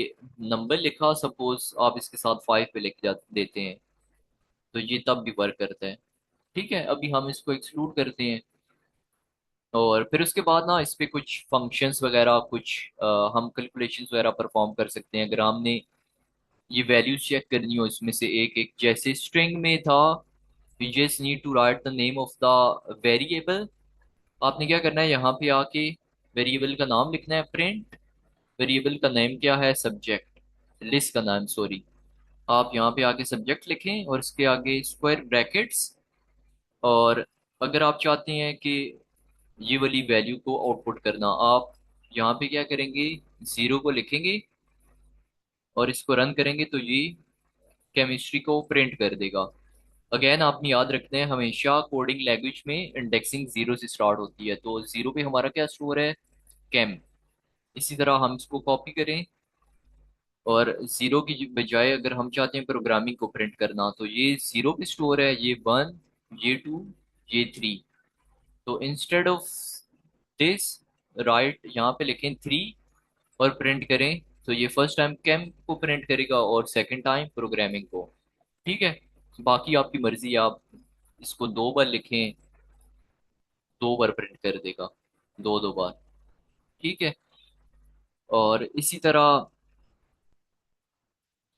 नंबर लिखा, सपोज आप इसके साथ 5 पे लिख देते हैं, तो ये तब भी वर्क करता है। ठीक है, अभी हम इसको एक्सक्लूड करते हैं। और फिर उसके बाद ना इस पे कुछ फंक्शंस वगैरह, कुछ हम कैलकुलेशंस वगैरह परफॉर्म कर सकते हैं। अगर हमने ये वैल्यूज चेक करनी हो इसमें से एक एक, जैसे स्ट्रिंग में था, we just need to write the name of the variable. आपने क्या करना है, यहाँ पे आके वेरिएबल का नाम लिखना है, प्रिंट। वेरिएबल का नेम क्या है, सब्जेक्ट, लिस्ट का नाम सॉरी। आप यहाँ पे आके सब्जेक्ट लिखें और इसके आगे स्क्वायर ब्रैकेट्स। और अगर आप चाहते हैं कि ये वाली वैल्यू को आउटपुट करना, आप यहाँ पे क्या करेंगे, जीरो को लिखेंगे और इसको रन करेंगे, तो ये केमिस्ट्री को प्रिंट कर देगा। अगेन आपने याद रखना है, हमेशा कोडिंग लैंग्वेज में इंडेक्सिंग जीरो से स्टार्ट होती है, तो जीरो पे हमारा क्या स्टोर है, केम। इसी तरह हम इसको कॉपी करें, और जीरो की बजाय अगर हम चाहते हैं प्रोग्रामिंग को प्रिंट करना, तो ये जीरो पे स्टोर है, ये वन, ये टू, ये थ्री। तो इंस्टेड ऑफ दिस, राइट यहाँ पे लिखें थ्री और प्रिंट करें, तो ये फर्स्ट टाइम केम को प्रिंट करेगा और सेकंड टाइम प्रोग्रामिंग को। ठीक है, बाकी आपकी मर्जी, आप इसको दो बार लिखें, दो बार प्रिंट कर देगा, दो दो बार। ठीक है, और इसी तरह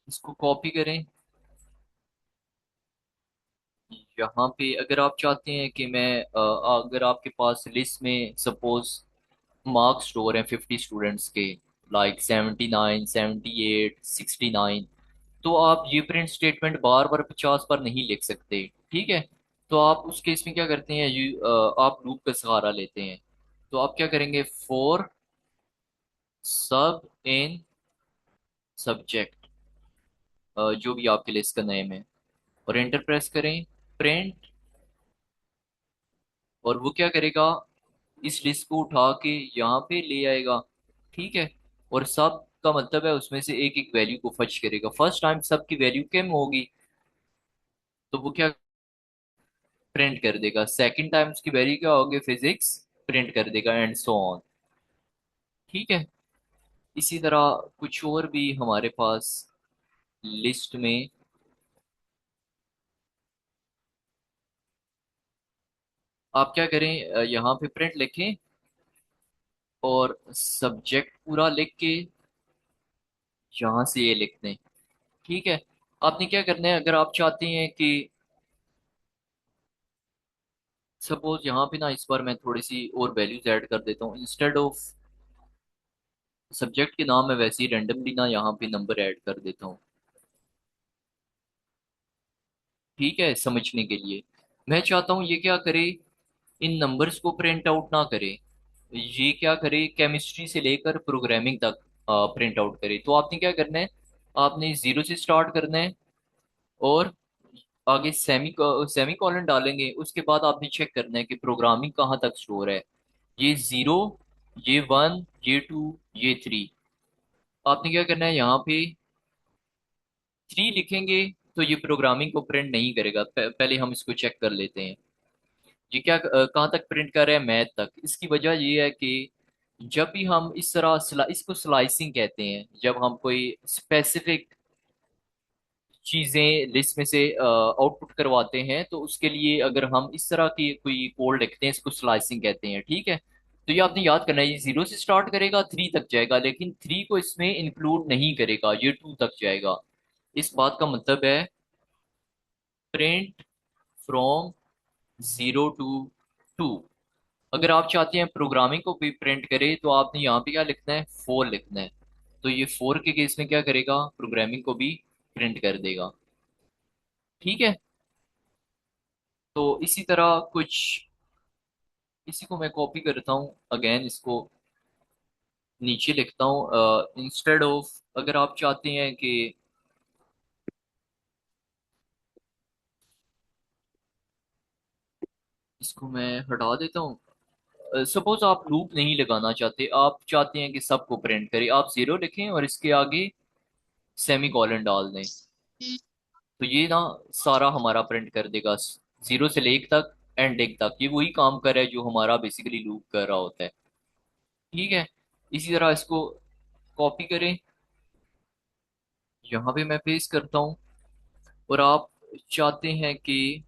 इसको कॉपी करें। यहाँ पे अगर आप चाहते हैं कि अगर आपके पास लिस्ट में सपोज मार्क्स स्टोर हैं 50 स्टूडेंट्स के, लाइक 79, 78, 69, तो आप ये प्रिंट स्टेटमेंट बार बार 50 बार नहीं लिख सकते। ठीक है, तो आप उस केस में क्या करते हैं, आप लूप का सहारा लेते हैं। तो आप क्या करेंगे, फोर सब इन सब्जेक्ट, जो भी आपके लिस्ट का नेम है, और एंटर प्रेस करें, प्रिंट। और वो क्या करेगा, इस लिस्ट को उठा के यहाँ पे ले आएगा। ठीक है, और सब का मतलब है उसमें से एक एक वैल्यू को फर्स्ट करेगा, फर्स्ट टाइम सबकी वैल्यू कम होगी, तो वो क्या प्रिंट कर देगा, सेकंड टाइम उसकी वैल्यू क्या होगी, फिजिक्स, प्रिंट कर देगा, एंड सो ऑन। ठीक है, इसी तरह कुछ और भी हमारे पास लिस्ट में, आप क्या करें, यहाँ पे प्रिंट लिखें और सब्जेक्ट पूरा लिख के यहाँ से ये लिख दें। ठीक है, आपने क्या करना है, अगर आप चाहते हैं कि सपोज यहाँ पे ना इस बार मैं थोड़ी सी और वैल्यूज ऐड कर देता हूँ, इंस्टेड ऑफ सब्जेक्ट के नाम में वैसे ही रेंडमली ना यहाँ पे नंबर ऐड कर देता हूँ। ठीक है, समझने के लिए मैं चाहता हूँ ये क्या करे, इन नंबर्स को प्रिंट आउट ना करे, ये क्या करे, केमिस्ट्री से लेकर प्रोग्रामिंग तक प्रिंट आउट करे। तो आपने क्या करना है, आपने जीरो से स्टार्ट करना है और आगे सेमी कॉलन डालेंगे, उसके बाद आपने चेक करना है कि प्रोग्रामिंग कहाँ तक स्टोर है, ये जीरो, ये वन, ये टू, ये थ्री। आपने क्या करना है, यहाँ पे थ्री लिखेंगे तो ये प्रोग्रामिंग को प्रिंट नहीं करेगा। पहले हम इसको चेक कर लेते हैं, ये क्या कहाँ तक प्रिंट कर रहा है, मैथ तक। इसकी वजह ये है कि जब भी हम इस तरह इसको स्लाइसिंग कहते हैं, जब हम कोई स्पेसिफिक चीजें लिस्ट में से आउटपुट करवाते हैं, तो उसके लिए अगर हम इस तरह की कोई कोड लिखते हैं, इसको स्लाइसिंग कहते हैं। ठीक है, तो ये आपने याद करना है, ये जीरो से स्टार्ट करेगा, थ्री तक जाएगा, लेकिन थ्री को इसमें इंक्लूड नहीं करेगा, ये टू तक जाएगा। इस बात का मतलब है print from zero to two. अगर आप चाहते हैं प्रोग्रामिंग को भी प्रिंट करे, तो आपने यहाँ पे क्या लिखना है, फोर लिखना है। तो ये फोर के केस में क्या करेगा, प्रोग्रामिंग को भी प्रिंट कर देगा। ठीक है, तो इसी तरह कुछ, इसी को मैं कॉपी करता हूँ, अगेन इसको नीचे लिखता हूँ, इंस्टेड ऑफ, अगर आप चाहते हैं कि इसको मैं हटा देता हूँ, सपोज आप लूप नहीं लगाना चाहते, आप चाहते हैं कि सबको प्रिंट करे, आप जीरो लिखें और इसके आगे सेमी कॉलन डाल दें, तो ये ना सारा हमारा प्रिंट कर देगा, जीरो से ले एक तक, एंड एक तक, ये वही काम कर रहा है जो हमारा बेसिकली लूप कर रहा होता है। ठीक है, इसी तरह इसको कॉपी करें, यहाँ पे मैं पेस्ट करता हूँ। और आप चाहते हैं कि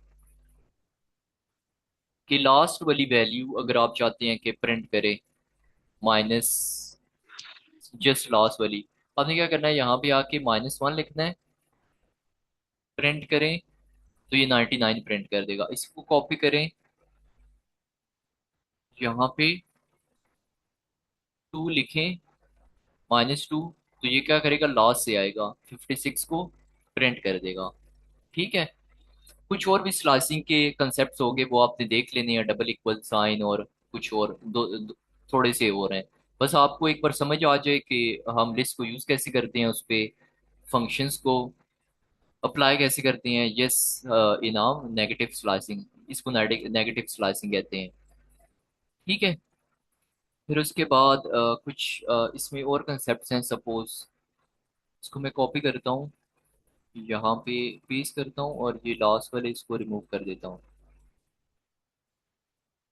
लास्ट वाली वैल्यू अगर आप चाहते हैं कि प्रिंट करे, माइनस, जस्ट लास्ट वाली, आपने क्या करना है, यहाँ पे आके -1 लिखना है, प्रिंट करें, तो ये 99 प्रिंट कर देगा। इसको कॉपी करें, यहाँ पे 2 लिखें, -2, तो ये क्या करेगा, लास्ट से आएगा, 56 को प्रिंट कर देगा। ठीक है, कुछ और भी स्लाइसिंग के कंसेप्ट हो गए, वो आपने देख लेने हैं, डबल इक्वल साइन और कुछ और थोड़े से और हैं। बस आपको एक बार समझ आ जाए कि हम लिस्ट को यूज कैसे करते हैं, उस पे फंक्शंस को अप्लाई कैसे करते हैं। यस, इनाम नेगेटिव स्लाइसिंग, इसको नेगेटिव स्लाइसिंग कहते हैं। ठीक है, फिर उसके बाद कुछ इसमें और कंसेप्ट हैं। सपोज इसको मैं कॉपी करता हूँ, यहाँ पे पेस्ट करता हूँ, और ये लास्ट वाले इसको रिमूव कर देता हूँ,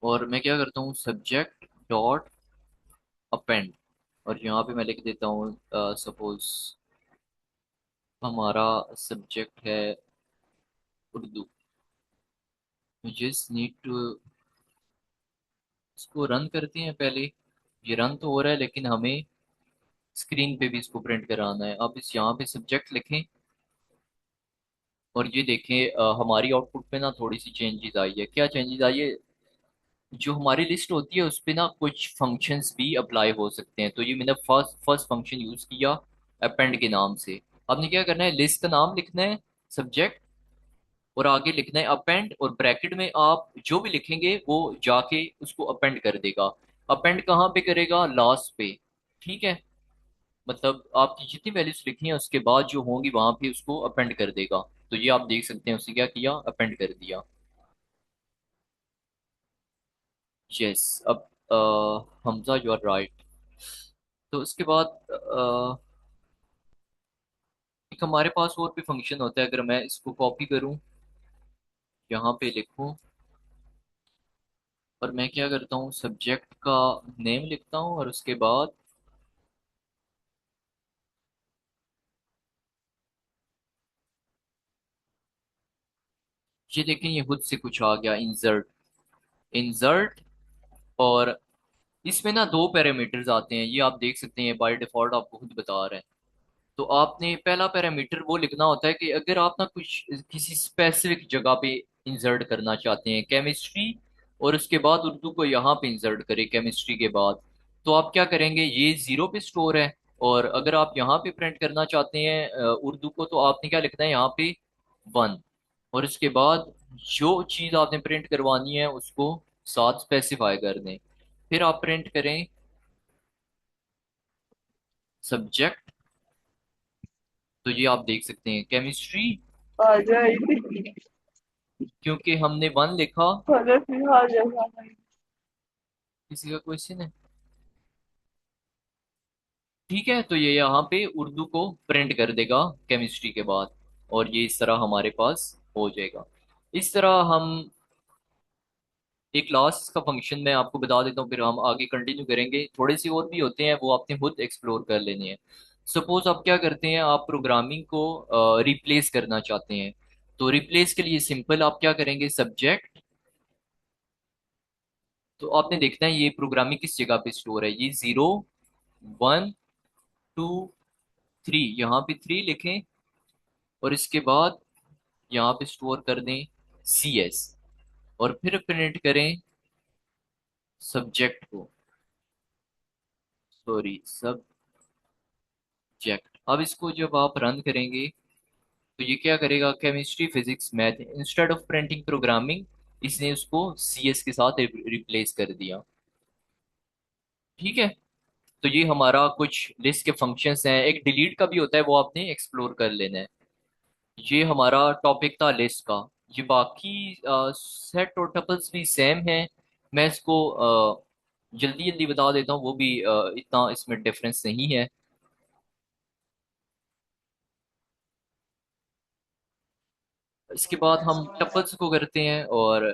और मैं क्या करता हूँ, सब्जेक्ट डॉट अपेंड, और यहाँ पे मैं लिख देता हूँ, सपोज हमारा सब्जेक्ट है उर्दू, जस्ट नीड टू, इसको रन करते हैं पहले। ये रन तो हो रहा है, लेकिन हमें स्क्रीन पे भी इसको प्रिंट कराना है। आप इस यहाँ पे सब्जेक्ट लिखें, और ये देखें, हमारी आउटपुट पे ना थोड़ी सी चेंजेस आई है। क्या चेंजेस आई है, जो हमारी लिस्ट होती है उस पे ना कुछ फंक्शंस भी अप्लाई हो सकते हैं। तो ये मैंने फर्स्ट फर्स्ट फंक्शन यूज किया अपेंड के नाम से। आपने क्या करना है, लिस्ट का नाम लिखना है सब्जेक्ट, और आगे लिखना है अपेंड, और ब्रैकेट में आप जो भी लिखेंगे वो जाके उसको अपेंड कर देगा। अपेंड कहाँ पे करेगा, लास्ट पे। ठीक है, मतलब आपकी जितनी वैल्यूज लिखी हैं उसके बाद जो होंगी वहां पे उसको अपेंड कर देगा। तो ये आप देख सकते हैं उसने क्या किया, अपेंड कर दिया। यस, अब हमजा यू आर राइट। तो उसके बाद एक हमारे पास और भी फंक्शन होता है। अगर मैं इसको कॉपी करूं, यहाँ पे लिखूं, और मैं क्या करता हूँ, सब्जेक्ट का नेम लिखता हूँ, और उसके बाद ये देखें, ये खुद से कुछ आ गया, इंसर्ट। इंसर्ट, और इसमें ना दो पैरामीटर्स आते हैं, ये आप देख सकते हैं, बाय डिफॉल्ट आपको खुद बता रहे हैं। तो आपने पहला पैरामीटर वो लिखना होता है कि अगर आप ना कुछ किसी स्पेसिफिक जगह पे इंसर्ट करना चाहते हैं, केमिस्ट्री, और उसके बाद उर्दू को यहाँ पे इंसर्ट करें केमिस्ट्री के बाद, तो आप क्या करेंगे, ये जीरो पे स्टोर है। और अगर आप यहाँ पे प्रिंट करना चाहते हैं उर्दू को, तो आपने क्या लिखना है, यहाँ पे 1, और उसके बाद जो चीज़ आपने प्रिंट करवानी है उसको साथ स्पेसिफाई कर दें। फिर आप प्रिंट करें सब्जेक्ट, तो ये आप देख सकते हैं केमिस्ट्री, आ जाएगी। क्योंकि हमने 1 लिखा। कलर भी आ जाएगा। किसी का क्वेश्चन है? ठीक है, तो ये यहाँ पे उर्दू को प्रिंट कर देगा केमिस्ट्री के बाद, और ये इस तरह हमारे पास हो जाएगा। इस तरह हम एक लास्ट का फंक्शन मैं आपको बता देता हूँ, फिर हम आगे कंटिन्यू करेंगे। थोड़े से और भी होते हैं, वो आपने खुद एक्सप्लोर कर लेने हैं। सपोज आप क्या करते हैं, आप प्रोग्रामिंग को रिप्लेस करना चाहते हैं। तो रिप्लेस के लिए सिंपल आप क्या करेंगे, सब्जेक्ट, तो आपने देखना है ये प्रोग्रामिंग किस जगह पे स्टोर है, ये 0 1 2 3, यहाँ पे 3 लिखें, और इसके बाद यहाँ पे स्टोर कर दें CS, और फिर प्रिंट करें सब्जेक्ट को, सॉरी सब्जेक्ट। अब इसको जब आप रन करेंगे, तो ये क्या करेगा, chemistry physics math, instead of printing programming, इसने उसको CS के साथ रिप्लेस कर दिया। ठीक है, तो ये हमारा कुछ लिस्ट के फंक्शंस हैं। एक डिलीट का भी होता है, वो आपने एक्सप्लोर कर लेना है। ये हमारा टॉपिक था लिस्ट का। ये बाकी सेट और टपल्स भी सेम है। मैं इसको जल्दी जल्दी बता देता हूँ, वो भी इतना इसमें डिफरेंस नहीं है। इसके बाद हम टपल्स को करते हैं, और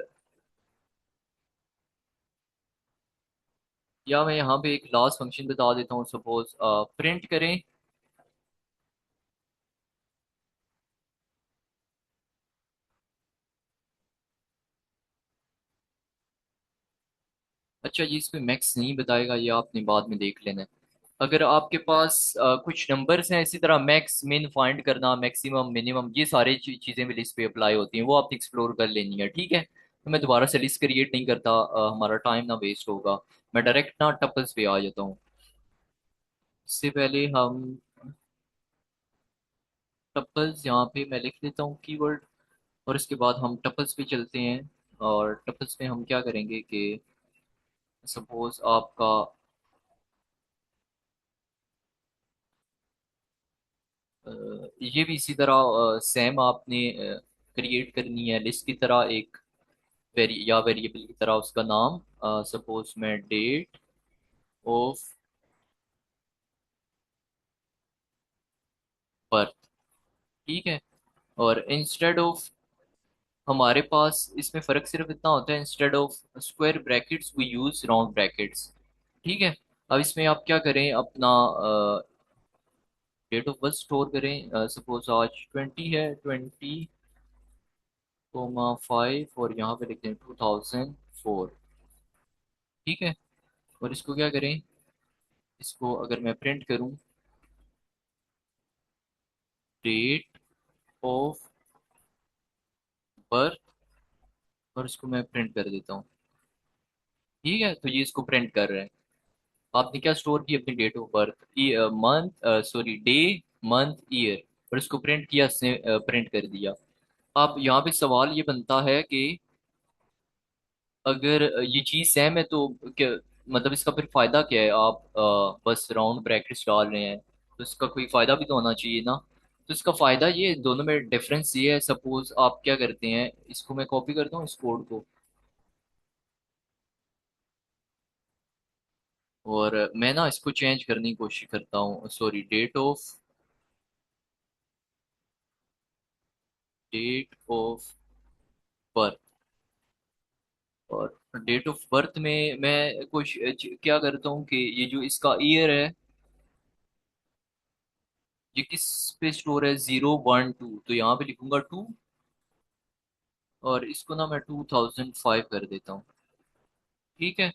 या मैं यहाँ पे एक लास्ट फंक्शन बता देता हूँ, सपोज प्रिंट करें। अच्छा, ये इसमें मैक्स नहीं बताएगा, ये आपने बाद में देख लेना है। अगर आपके पास कुछ नंबर्स हैं इसी तरह, मैक्स मिन फाइंड करना, मैक्सिमम मिनिमम, ये सारी चीजें भी लिस्ट पे अप्लाई होती हैं, वो आपने एक्सप्लोर कर लेनी है, ठीक है। तो मैं दोबारा से लिस्ट क्रिएट नहीं करता, हमारा टाइम ना वेस्ट होगा। मैं डायरेक्ट ना टपल्स पे आ जाता हूँ। इससे पहले हम टपल्स यहाँ पे मैं लिख देता हूँ कीवर्ड, और इसके बाद हम टपल्स पे चलते हैं। और टपल्स में हम क्या करेंगे कि सपोज आपका ये भी इसी तरह सेम आपने क्रिएट करनी है लिस्ट की तरह, एक या वेरिएबल की तरह उसका नाम, सपोज मैं डेट ऑफ बर्थ, ठीक है। और इंस्टेड ऑफ, हमारे पास इसमें फर्क सिर्फ इतना होता है, instead of square brackets we use round brackets, ठीक है। अब इसमें आप क्या करें, अपना डेट ऑफ बर्थ स्टोर करें, सपोज आज 20 है, 20,5, और यहाँ पे लिखते हैं 2004, ठीक है। और इसको क्या करें, इसको अगर मैं प्रिंट करूं, डेट ऑफ बर्थ, और इसको मैं प्रिंट कर देता हूँ, ठीक है। तो ये इसको प्रिंट कर रहे हैं। आपने क्या स्टोर की, अपनी date of birth, month, sorry day, month, year, और इसको प्रिंट किया, इसने प्रिंट कर दिया। आप यहाँ पे सवाल ये बनता है कि अगर ये चीज सेम है तो क्या, मतलब इसका फिर फायदा क्या है, आप बस राउंड ब्रैकेट्स डाल रहे हैं, तो इसका कोई फायदा भी तो होना चाहिए ना। तो इसका फायदा ये, दोनों में डिफरेंस ये है, सपोज आप क्या करते हैं, इसको मैं कॉपी करता हूँ इस कोड को, और मैं ना इसको चेंज करने की कोशिश करता हूँ, सॉरी, डेट ऑफ बर्थ। और डेट ऑफ बर्थ में मैं कुछ क्या करता हूँ कि ये जो इसका ईयर है, ये किस पे स्टोर है, 0 1 2, तो यहाँ पे लिखूंगा 2, और इसको ना मैं 2005 कर देता हूँ, ठीक है।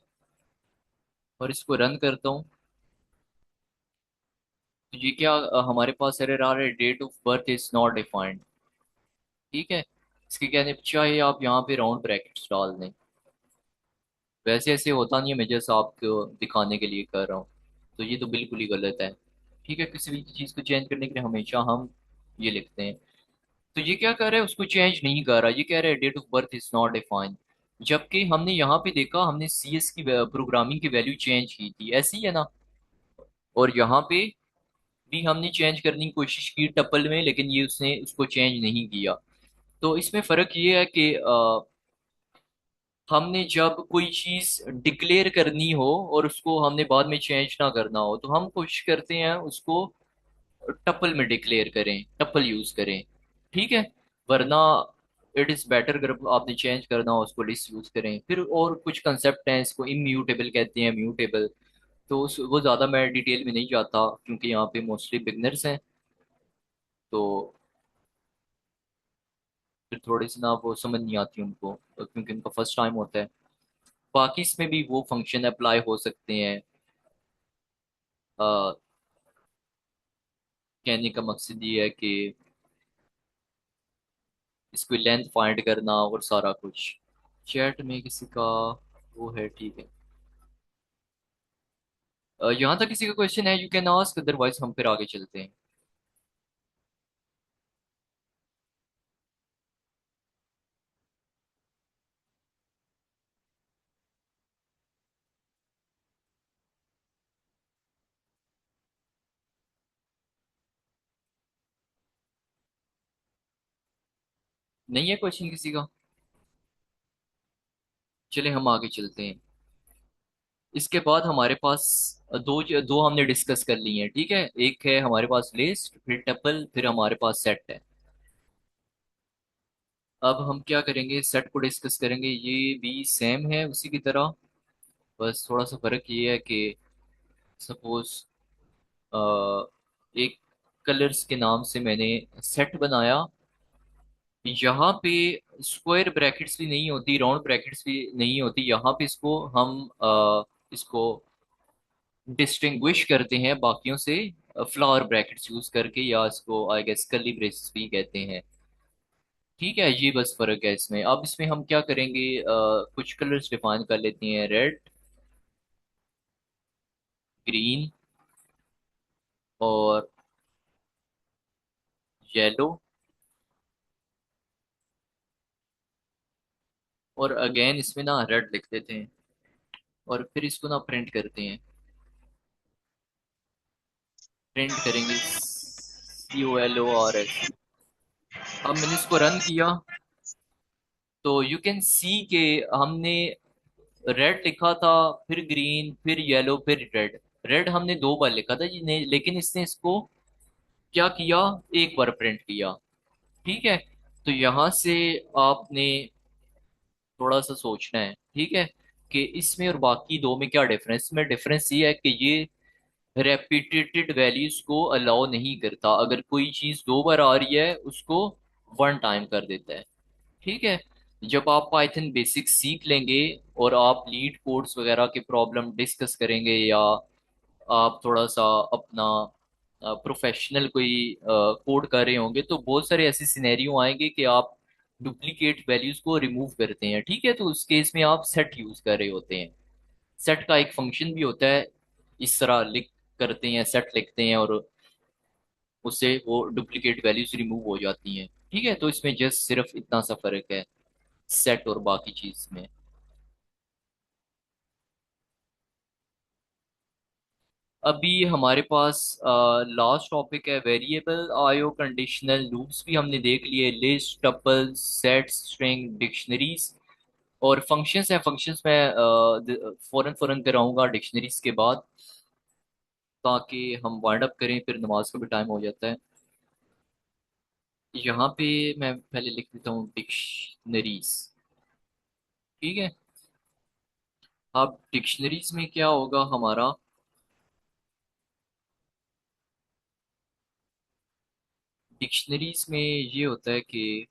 और इसको रन करता हूँ, तो ये क्या हमारे पास एरर आ रहा है, date of birth is not defined, ठीक है। इसके कहने पे चाहे आप यहाँ पे राउंड ब्रैकेट्स डाल दें, वैसे ऐसे होता नहीं है, मैं जैसा आपको दिखाने के लिए कर रहा हूँ। तो ये तो बिल्कुल ही गलत है, ठीक है। किसी भी चीज़ को चेंज करने के लिए हमेशा हम ये लिखते हैं। तो ये क्या कर रहा है, उसको चेंज नहीं कर रहा, ये कह रहा है date of birth is not defined, जबकि हमने यहाँ पे देखा, हमने CS की प्रोग्रामिंग की वैल्यू चेंज की थी, ऐसी है ना। और यहाँ पे भी हमने चेंज करने की कोशिश की टपल में, लेकिन ये उसने उसको चेंज नहीं किया। तो इसमें फर्क ये है कि हमने जब कोई चीज डिक्लेयर करनी हो और उसको हमने बाद में चेंज ना करना हो, तो हम कोशिश करते हैं उसको टपल में डिक्लेयर करें, टपल यूज करें, ठीक है। वरना इट इज बेटर, अगर आपने चेंज करना हो उसको लिस्ट यूज करें। फिर और कुछ कंसेप्ट हैं, इसको इम्यूटेबल कहते हैं, म्यूटेबल, तो वो ज़्यादा मैं डिटेल में नहीं जाता, क्योंकि यहाँ पे मोस्टली बिगनर्स हैं, तो फिर थोड़ी सी ना वो समझ नहीं आती उनको, तो क्योंकि उनका फर्स्ट टाइम होता है। बाकी इसमें भी वो फंक्शन अप्लाई हो सकते हैं। अ, कहने का मकसद ये है कि इसको लेंथ फाइंड करना और सारा कुछ। चैट में किसी का वो है, ठीक है। यहाँ तक किसी का क्वेश्चन है, यू कैन आस्क, अदरवाइज हम फिर आगे चलते हैं। नहीं है क्वेश्चन किसी का, चले हम आगे चलते हैं। इसके बाद हमारे पास दो दो हमने डिस्कस कर ली हैं, ठीक है। एक है हमारे पास लिस्ट, फिर टपल, फिर हमारे पास सेट है। अब हम क्या करेंगे, सेट को डिस्कस करेंगे। ये भी सेम है उसी की तरह, बस थोड़ा सा फर्क ये है कि सपोज एक कलर्स के नाम से मैंने सेट बनाया। यहाँ पे स्क्वायर ब्रैकेट्स भी नहीं होती, राउंड ब्रैकेट्स भी नहीं होती, यहाँ पे इसको हम इसको डिस्टिंग्विश करते हैं बाकियों से फ्लावर ब्रैकेट्स यूज करके, या इसको आई गेस कर्ली ब्रेसेस भी कहते हैं। ठीक है, ये बस फर्क है इसमें। अब इसमें हम क्या करेंगे, कुछ कलर्स डिफाइन कर लेते हैं। रेड, ग्रीन और येलो, और अगेन इसमें ना रेड लिख देते हैं, और फिर इसको ना प्रिंट करते हैं। प्रिंट करेंगे COLORS। अब मैंने इसको रन किया, तो यू कैन सी के हमने रेड लिखा था, फिर ग्रीन, फिर येलो, फिर रेड। रेड हमने 2 बार लिखा था जी ने, लेकिन इसने इसको क्या किया, एक बार प्रिंट किया। ठीक है, तो यहां से आपने थोड़ा सा सोचना है, ठीक है, कि इसमें और बाकी दो में क्या डिफरेंस। में डिफरेंस ये है कि ये रेपिटेटेड वैल्यूज को अलाउ नहीं करता। अगर कोई चीज 2 बार आ रही है उसको 1 टाइम कर देता है। ठीक है, जब आप पाइथन बेसिक्स सीख लेंगे और आप लीड कोड्स वगैरह के प्रॉब्लम डिस्कस करेंगे, या आप थोड़ा सा अपना प्रोफेशनल कोई कोड कर रहे होंगे, तो बहुत सारे ऐसे सिनेरियो आएंगे कि आप डुप्लीकेट वैल्यूज को रिमूव करते हैं। ठीक है, तो उस केस में आप सेट यूज कर रहे होते हैं। सेट का एक फंक्शन भी होता है, इस तरह लिख करते हैं, सेट लिखते हैं, और उससे वो डुप्लीकेट वैल्यूज रिमूव हो जाती हैं। ठीक है, तो इसमें जस्ट सिर्फ इतना सा फर्क है सेट और बाकी चीज में। अभी हमारे पास लास्ट टॉपिक है वेरिएबल आईओ कंडीशनल लूप्स। भी हमने देख लिए, list, tuple, sets, string, dictionaries और फंक्शंस है। फंक्शंस में फौरन फौरन कराऊंगा डिक्शनरीज के बाद, ताकि हम वाइंड अप करें, फिर नमाज का भी टाइम हो जाता है। यहाँ पे मैं पहले लिख देता हूँ डिक्शनरीज। ठीक है, अब डिक्शनरीज में क्या होगा हमारा, डिक्शनरीज में ये होता है कि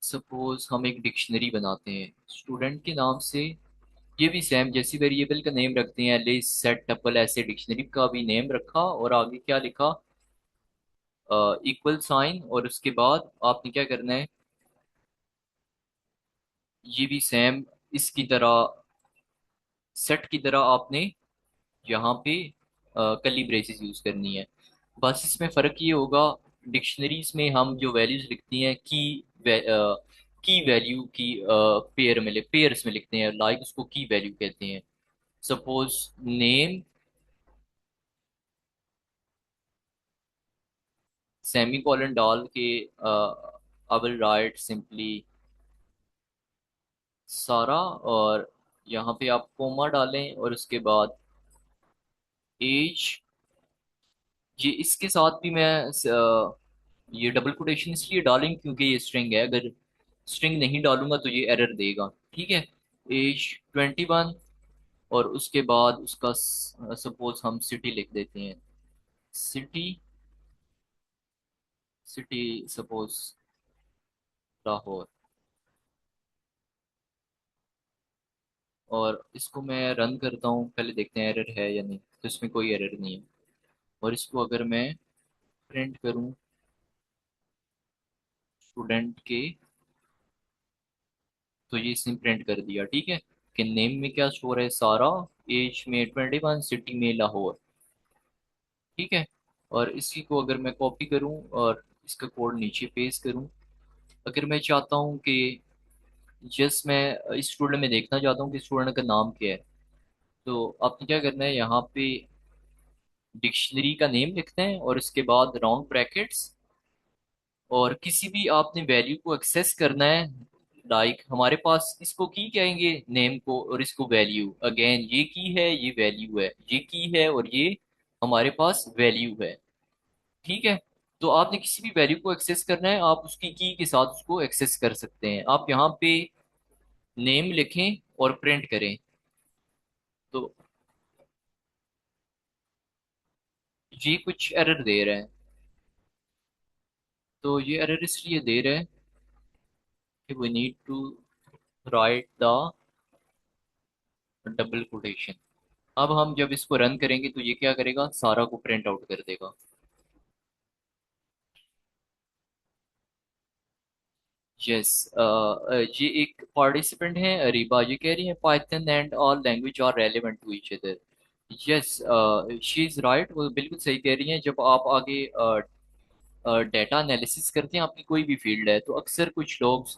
सपोज हम एक डिक्शनरी बनाते हैं स्टूडेंट के नाम से। ये भी सेम जैसी वेरिएबल का नेम रखते हैं, लिस्ट, सेट, टपल, ऐसे डिक्शनरी का भी नेम रखा, और आगे क्या लिखा, इक्वल साइन, और उसके बाद आपने क्या करना है, ये भी सेम इसकी तरह, सेट की तरह आपने यहाँ पे कर्ली ब्रेसेस यूज करनी है। बस इसमें फर्क ये होगा, डिक्शनरीज में हम जो वैल्यूज लिखती हैं की वैल्यू की पेयर में पेयर्स में लिखते हैं, लाइक उसको की वैल्यू कहते हैं। सपोज नेम, सेमी कॉलन डाल के आई विल राइट सिंपली सारा, और यहाँ पे आप कोमा डालें, और उसके बाद एज। ये इसके साथ भी मैं ये डबल कोटेशन इसलिए डालेंगे क्योंकि ये स्ट्रिंग है, अगर स्ट्रिंग नहीं डालूंगा तो ये एरर देगा। ठीक है, एज 21, और उसके बाद उसका सपोज हम सिटी लिख देते हैं। सिटी, सिटी सपोज लाहौर, और इसको मैं रन करता हूँ, पहले देखते हैं एरर है या नहीं। तो इसमें कोई एरर नहीं है, और इसको अगर मैं प्रिंट करूँ स्टूडेंट के, तो ये इसने प्रिंट कर दिया। ठीक है, कि नेम में क्या स्टोर है, सारा, एज में 21, सिटी में लाहौर। ठीक है, और इसी को अगर मैं कॉपी करूं और इसका कोड नीचे पेस्ट करूं, अगर मैं चाहता हूं कि जस्ट मैं इस स्टूडेंट में देखना चाहता हूँ कि स्टूडेंट का नाम क्या है, तो आपने क्या करना है, यहाँ पे डिक्शनरी का नेम लिखते हैं, और इसके बाद राउंड ब्रैकेट्स, और किसी भी आपने वैल्यू को एक्सेस करना है लाइक हमारे पास इसको की कहेंगे नेम को, और इसको वैल्यू। अगेन ये की है, ये वैल्यू है, ये की है और ये हमारे पास वैल्यू है। ठीक है। तो आपने किसी भी वैल्यू को एक्सेस करना है, आप उसकी की के साथ उसको एक्सेस कर सकते हैं। आप यहाँ पे नेम लिखें और प्रिंट करें। तो ये कुछ एरर दे रहा है। तो ये एरर इसलिए दे रहा है कि we need to write the double quotation. अब हम जब इसको रन करेंगे तो ये क्या करेगा, सारा को प्रिंट आउट कर देगा। यस, ये एक पार्टिसिपेंट है अरीबा, ये कह रही है Python and all language are relevant to each other. Yes, she is right, वो बिल्कुल सही कह रही हैं। जब आप आगे डेटा एनालिसिस करते हैं, आपकी कोई भी फील्ड है, तो अक्सर कुछ लोग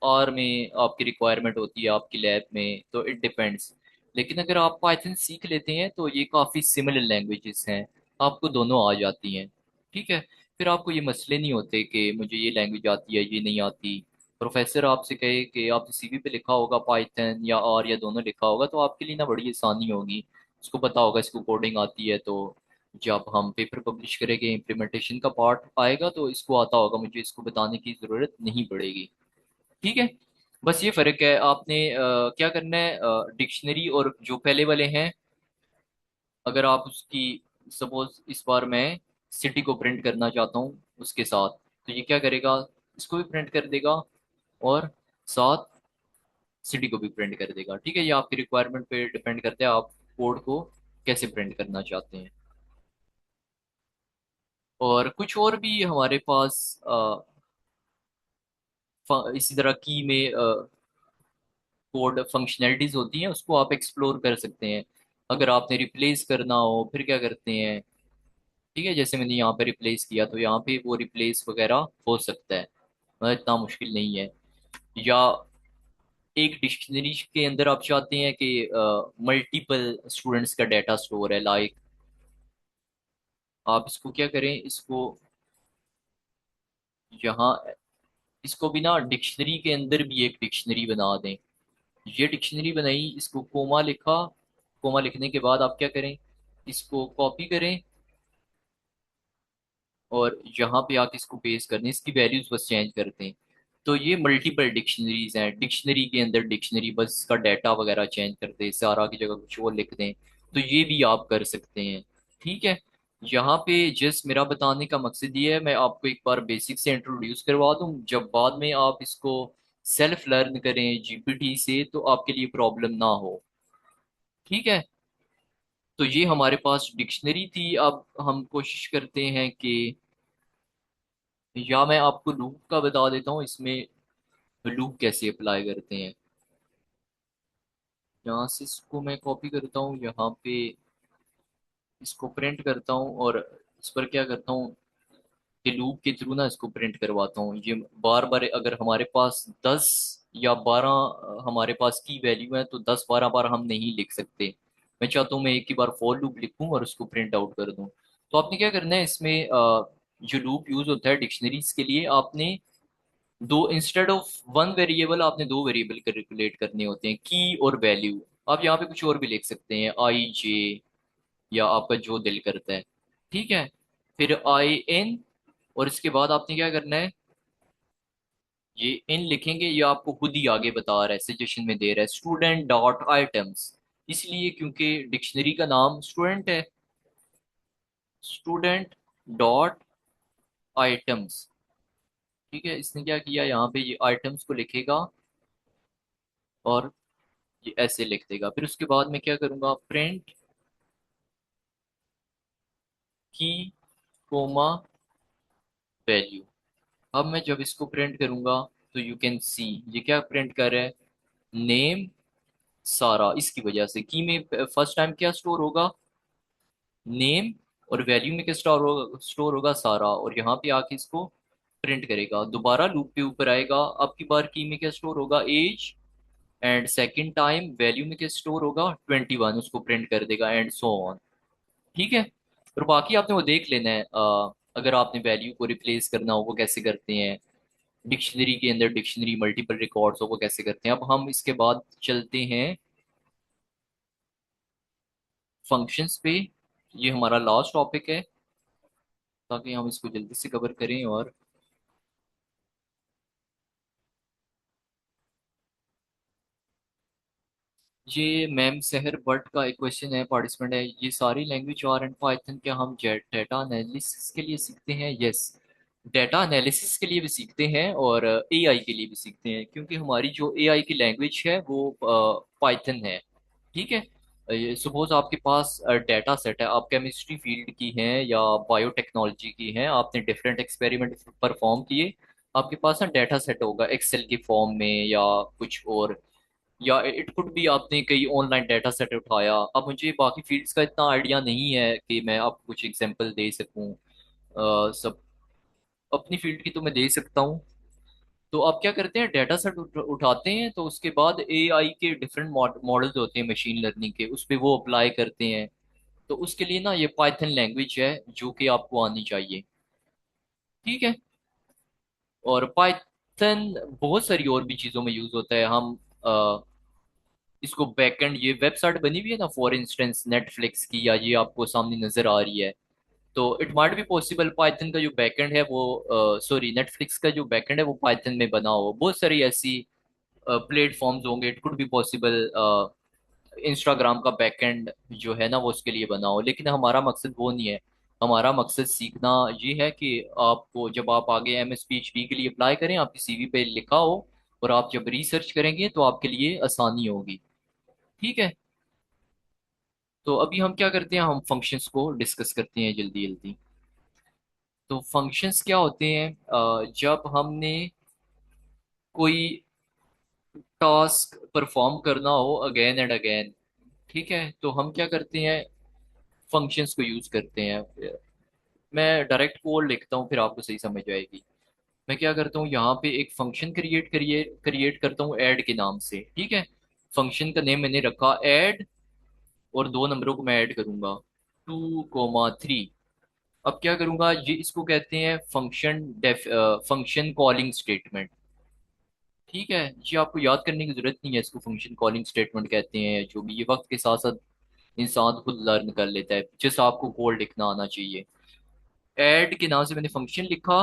आर में आपकी रिक्वायरमेंट होती है आपकी लैब में, तो इट डिपेंड्स। लेकिन अगर आप पाइथन सीख लेते हैं तो ये काफ़ी सिमिलर लैंग्वेजेस हैं, आपको दोनों आ जाती हैं। ठीक है। फिर आपको ये मसले नहीं होते कि मुझे ये लैंग्वेज आती है ये नहीं आती। प्रोफेसर आपसे कहे कि आपने सीवी पे लिखा होगा पाइथन या आर या दोनों लिखा होगा, तो आपके लिए ना बड़ी आसानी होगी। उसको पता होगा इसको कोडिंग आती है, तो जब हम पेपर पब्लिश करेंगे इम्प्लीमेंटेशन का पार्ट आएगा तो इसको आता होगा, मुझे इसको बताने की जरूरत नहीं पड़ेगी। ठीक है। बस ये फर्क है। आपने क्या करना है, डिक्शनरी और जो पहले वाले हैं, अगर आप उसकी, सपोज इस बार मैं सिटी को प्रिंट करना चाहता हूँ उसके साथ, तो ये क्या करेगा, इसको भी प्रिंट कर देगा और साथ सिटी को भी प्रिंट कर देगा। ठीक है। ये आपकी रिक्वायरमेंट पे डिपेंड करता है, आप कोड को कैसे प्रिंट करना चाहते हैं। और कुछ और भी हमारे पास इसी तरह की में कोड फंक्शनैलिटीज होती हैं, उसको आप एक्सप्लोर कर सकते हैं। अगर आपने रिप्लेस करना हो फिर क्या करते हैं। ठीक है, जैसे मैंने यहाँ पे रिप्लेस किया तो यहाँ पे वो रिप्लेस वगैरह हो सकता है, मतलब इतना मुश्किल नहीं है। या एक डिक्शनरी के अंदर आप चाहते हैं कि मल्टीपल स्टूडेंट्स का डाटा स्टोर है, लाइक आप इसको क्या करें, इसको यहाँ, इसको भी ना डिक्शनरी के अंदर भी एक डिक्शनरी बना दें। ये डिक्शनरी बनाई, इसको कोमा लिखा, कोमा लिखने के बाद आप क्या करें, इसको कॉपी करें और यहाँ पे आके इसको पेस्ट करने, इसकी वैल्यूज बस चेंज करते हैं। तो ये मल्टीपल डिक्शनरीज हैं, डिक्शनरी के अंदर डिक्शनरी, बस इसका डाटा वगैरह चेंज कर दें, सारा की जगह कुछ और लिख दें, तो ये भी आप कर सकते हैं। ठीक है। यहाँ पे जस्ट मेरा बताने का मकसद ये है, मैं आपको एक बार बेसिक से इंट्रोड्यूस करवा दूँ, जब बाद में आप इसको सेल्फ लर्न करें जीपीटी से तो आपके लिए प्रॉब्लम ना हो। ठीक है। तो ये हमारे पास डिक्शनरी थी। अब हम कोशिश करते हैं कि, या मैं आपको लूप का बता देता हूँ, इसमें लूप कैसे अप्लाई करते हैं। यहाँ से इसको मैं कॉपी करता हूँ, यहाँ पे इसको प्रिंट करता हूँ और इस पर क्या करता हूँ कि लूप के थ्रू ना इसको प्रिंट करवाता हूँ। ये बार बार, अगर हमारे पास 10 या 12 हमारे पास की वैल्यू है, तो 10-12 बार हम नहीं लिख सकते। मैं चाहता हूँ मैं एक ही बार फॉर लूप लिखूँ और उसको प्रिंट आउट कर दूँ। तो आपने क्या करना है इसमें, जो लूप यूज होता है डिक्शनरीज के लिए, आपने दो, इंस्टेड ऑफ वन वेरिएबल आपने दो वेरिएबल कैलकुलेट करने होते हैं, की और वैल्यू। आप यहाँ पे कुछ और भी लिख सकते हैं, आई जे, या आपका जो दिल करता है। ठीक है। फिर आई एन, और इसके बाद आपने क्या करना है, ये इन लिखेंगे, ये आपको खुद ही आगे बता रहा है, सजेशन में दे रहा है स्टूडेंट डॉट आइटम्स, इसलिए क्योंकि डिक्शनरी का नाम स्टूडेंट है। Student dot items. ठीक है। इसने क्या किया, यहाँ पे ये आइटम्स को लिखेगा और ये ऐसे लिख देगा। फिर उसके बाद मैं क्या करूंगा, प्रिंट की कोमा वैल्यू। अब मैं जब इसको प्रिंट करूंगा तो यू कैन सी ये क्या प्रिंट कर रहा है, नेम सारा। इसकी वजह से की में फर्स्ट टाइम क्या स्टोर होगा, नेम, और वैल्यू में क्या स्टोर होगा सारा, और यहाँ पे आके इसको प्रिंट करेगा। दोबारा लूप के ऊपर आएगा, अब की बार की में क्या स्टोर होगा, age, and second time value में क्या स्टोर होगा, 21, उसको प्रिंट कर देगा, एंड सो ऑन। ठीक है। और बाकी आपने वो देख लेना है, अगर आपने वैल्यू को रिप्लेस करना हो वो कैसे करते हैं, डिक्शनरी के अंदर डिक्शनरी मल्टीपल रिकॉर्ड्स को कैसे करते हैं। अब हम इसके बाद चलते हैं फंक्शंस पे। ये हमारा लास्ट टॉपिक है, ताकि हम इसको जल्दी से कवर करें। और ये मैम सहर बट का एक क्वेश्चन है, पार्टिसिपेंट है, ये सारी लैंग्वेज आर एंड पाइथन क्या हम डेटा एनालिसिस के लिए सीखते हैं? यस, डेटा एनालिसिस के लिए भी सीखते हैं और एआई के लिए भी सीखते हैं, क्योंकि हमारी जो एआई की लैंग्वेज है वो पाइथन है। ठीक है। सपोज आपके पास डेटा सेट है, आप केमिस्ट्री फील्ड की हैं या बायोटेक्नोलॉजी की हैं, आपने डिफरेंट एक्सपेरिमेंट परफॉर्म किए, आपके पास ना डेटा सेट होगा एक्सेल के फॉर्म में या कुछ और, या इट कुड भी आपने कई ऑनलाइन डेटा सेट उठाया। अब मुझे बाकी फील्ड्स का इतना आइडिया नहीं है कि मैं आपको कुछ एग्जांपल दे सकूं। सब अपनी फील्ड की तो मैं दे सकता हूँ। तो आप क्या करते हैं, डेटा सेट उठाते हैं, तो उसके बाद एआई के डिफरेंट मॉडल्स होते हैं मशीन लर्निंग के, उस पे वो अप्लाई करते हैं। तो उसके लिए ना ये पाइथन लैंग्वेज है जो कि आपको आनी चाहिए। ठीक है। और पाइथन बहुत सारी और भी चीज़ों में यूज होता है। हम इसको बैकएंड, ये वेबसाइट बनी हुई है ना फॉर इंस्टेंस नेटफ्लिक्स की, या ये आपको सामने नजर आ रही है, तो it might be possible Python का जो बैकएंड है वो, सॉरी, नेटफ्लिक्स का जो बैकएंड है वो पाइथन में बना हो। बहुत सारी ऐसी प्लेटफॉर्म्स होंगे, it could be possible Instagram का बैकएंड जो है ना वो उसके लिए बना हो, लेकिन हमारा मकसद वो नहीं है। हमारा मकसद सीखना ये है कि आपको जब आप आगे एमएस पीएचडी के लिए अप्लाई करें, आपकी सीवी पे लिखा हो, और आप जब रिसर्च करेंगे तो आपके लिए आसानी होगी। ठीक है। तो अभी हम क्या करते हैं, हम फंक्शंस को डिस्कस करते हैं जल्दी जल्दी। तो फंक्शंस क्या होते हैं, जब हमने कोई टास्क परफॉर्म करना हो अगेन एंड अगेन, ठीक है, तो हम क्या करते हैं, फंक्शंस को यूज करते हैं। मैं डायरेक्ट कोड लिखता हूँ, फिर आपको सही समझ आएगी। मैं क्या करता हूँ, यहाँ पे एक फंक्शन क्रिएट करिए क्रिएट करता हूँ ऐड के नाम से। ठीक है। फंक्शन का नेम मैंने रखा ऐड, और दो नंबरों को मैं ऐड करूंगा, 2,3। अब क्या करूंगा, ये इसको कहते हैं फंक्शन कॉलिंग स्टेटमेंट। ठीक है। ये आपको याद करने की जरूरत नहीं है, इसको फंक्शन कॉलिंग स्टेटमेंट कहते हैं, जो भी ये वक्त के साथ साथ इंसान खुद लर्न कर लेता है, जिस आपको कोड लिखना आना चाहिए। ऐड के नाम से मैंने फंक्शन लिखा,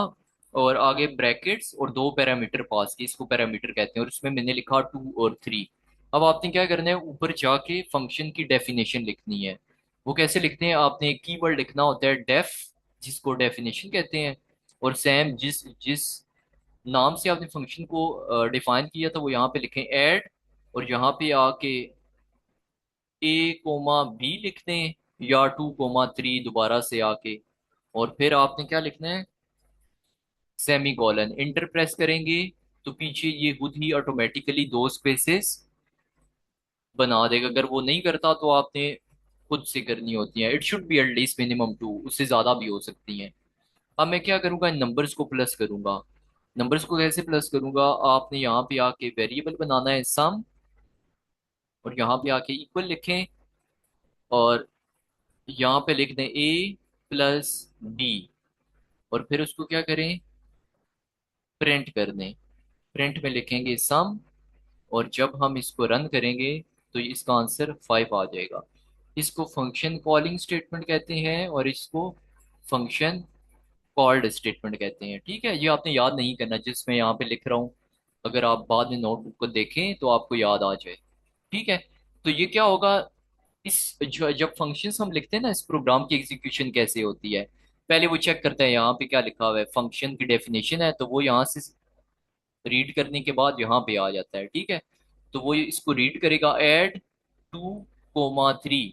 और आगे ब्रैकेट्स और दो पैरामीटर पास किए, इसको पैरामीटर कहते हैं, और उसमें मैंने लिखा 2 और 3। अब आपने क्या करना है, ऊपर जाके फंक्शन की डेफिनेशन लिखनी है। वो कैसे लिखते हैं, आपने एक कीवर्ड लिखना होता है डेफ, जिसको डेफिनेशन कहते हैं, और सेम जिस जिस नाम से आपने फंक्शन को डिफाइन किया था वो यहाँ पे लिखें ऐड, और यहाँ पे आके a, b लिख दें, या 2,3 दोबारा से आके, और फिर आपने क्या लिखना है, सेमी कॉलन। इंटर प्रेस करेंगे तो पीछे ये खुद ही ऑटोमेटिकली दो स्पेसेस बना देगा। अगर वो नहीं करता तो आपने खुद से करनी होती है। It should be at least minimum 2, उससे ज्यादा भी हो सकती हैं। अब मैं क्या करूंगा, इन नंबर्स को प्लस करूंगा। नंबर्स को कैसे प्लस करूंगा, आपने यहाँ पे आके वेरिएबल बनाना है सम, और यहाँ पे आके इक्वल लिखें, और यहाँ पे लिख दें a+b, और फिर उसको क्या करें, प्रिंट कर दें। प्रिंट में लिखेंगे सम, और जब हम इसको रन करेंगे तो इसका आंसर 5 आ जाएगा। इसको फंक्शन कॉलिंग स्टेटमेंट कहते हैं, और इसको फंक्शन कॉल्ड स्टेटमेंट कहते हैं। ठीक है। ये आपने याद नहीं करना जिसमें यहाँ पे लिख रहा हूँ, अगर आप बाद में नोटबुक को देखें तो आपको याद आ जाए। ठीक है। तो ये क्या होगा, जब फंक्शंस हम लिखते हैं ना, इस प्रोग्राम की एग्जीक्यूशन कैसे होती है, पहले वो चेक करता है यहाँ पे क्या लिखा हुआ है, फंक्शन की डेफिनेशन है, तो वो यहाँ से रीड करने के बाद यहाँ पे आ जाता है। ठीक है। तो वो इसको रीड करेगा ऐड 2,3,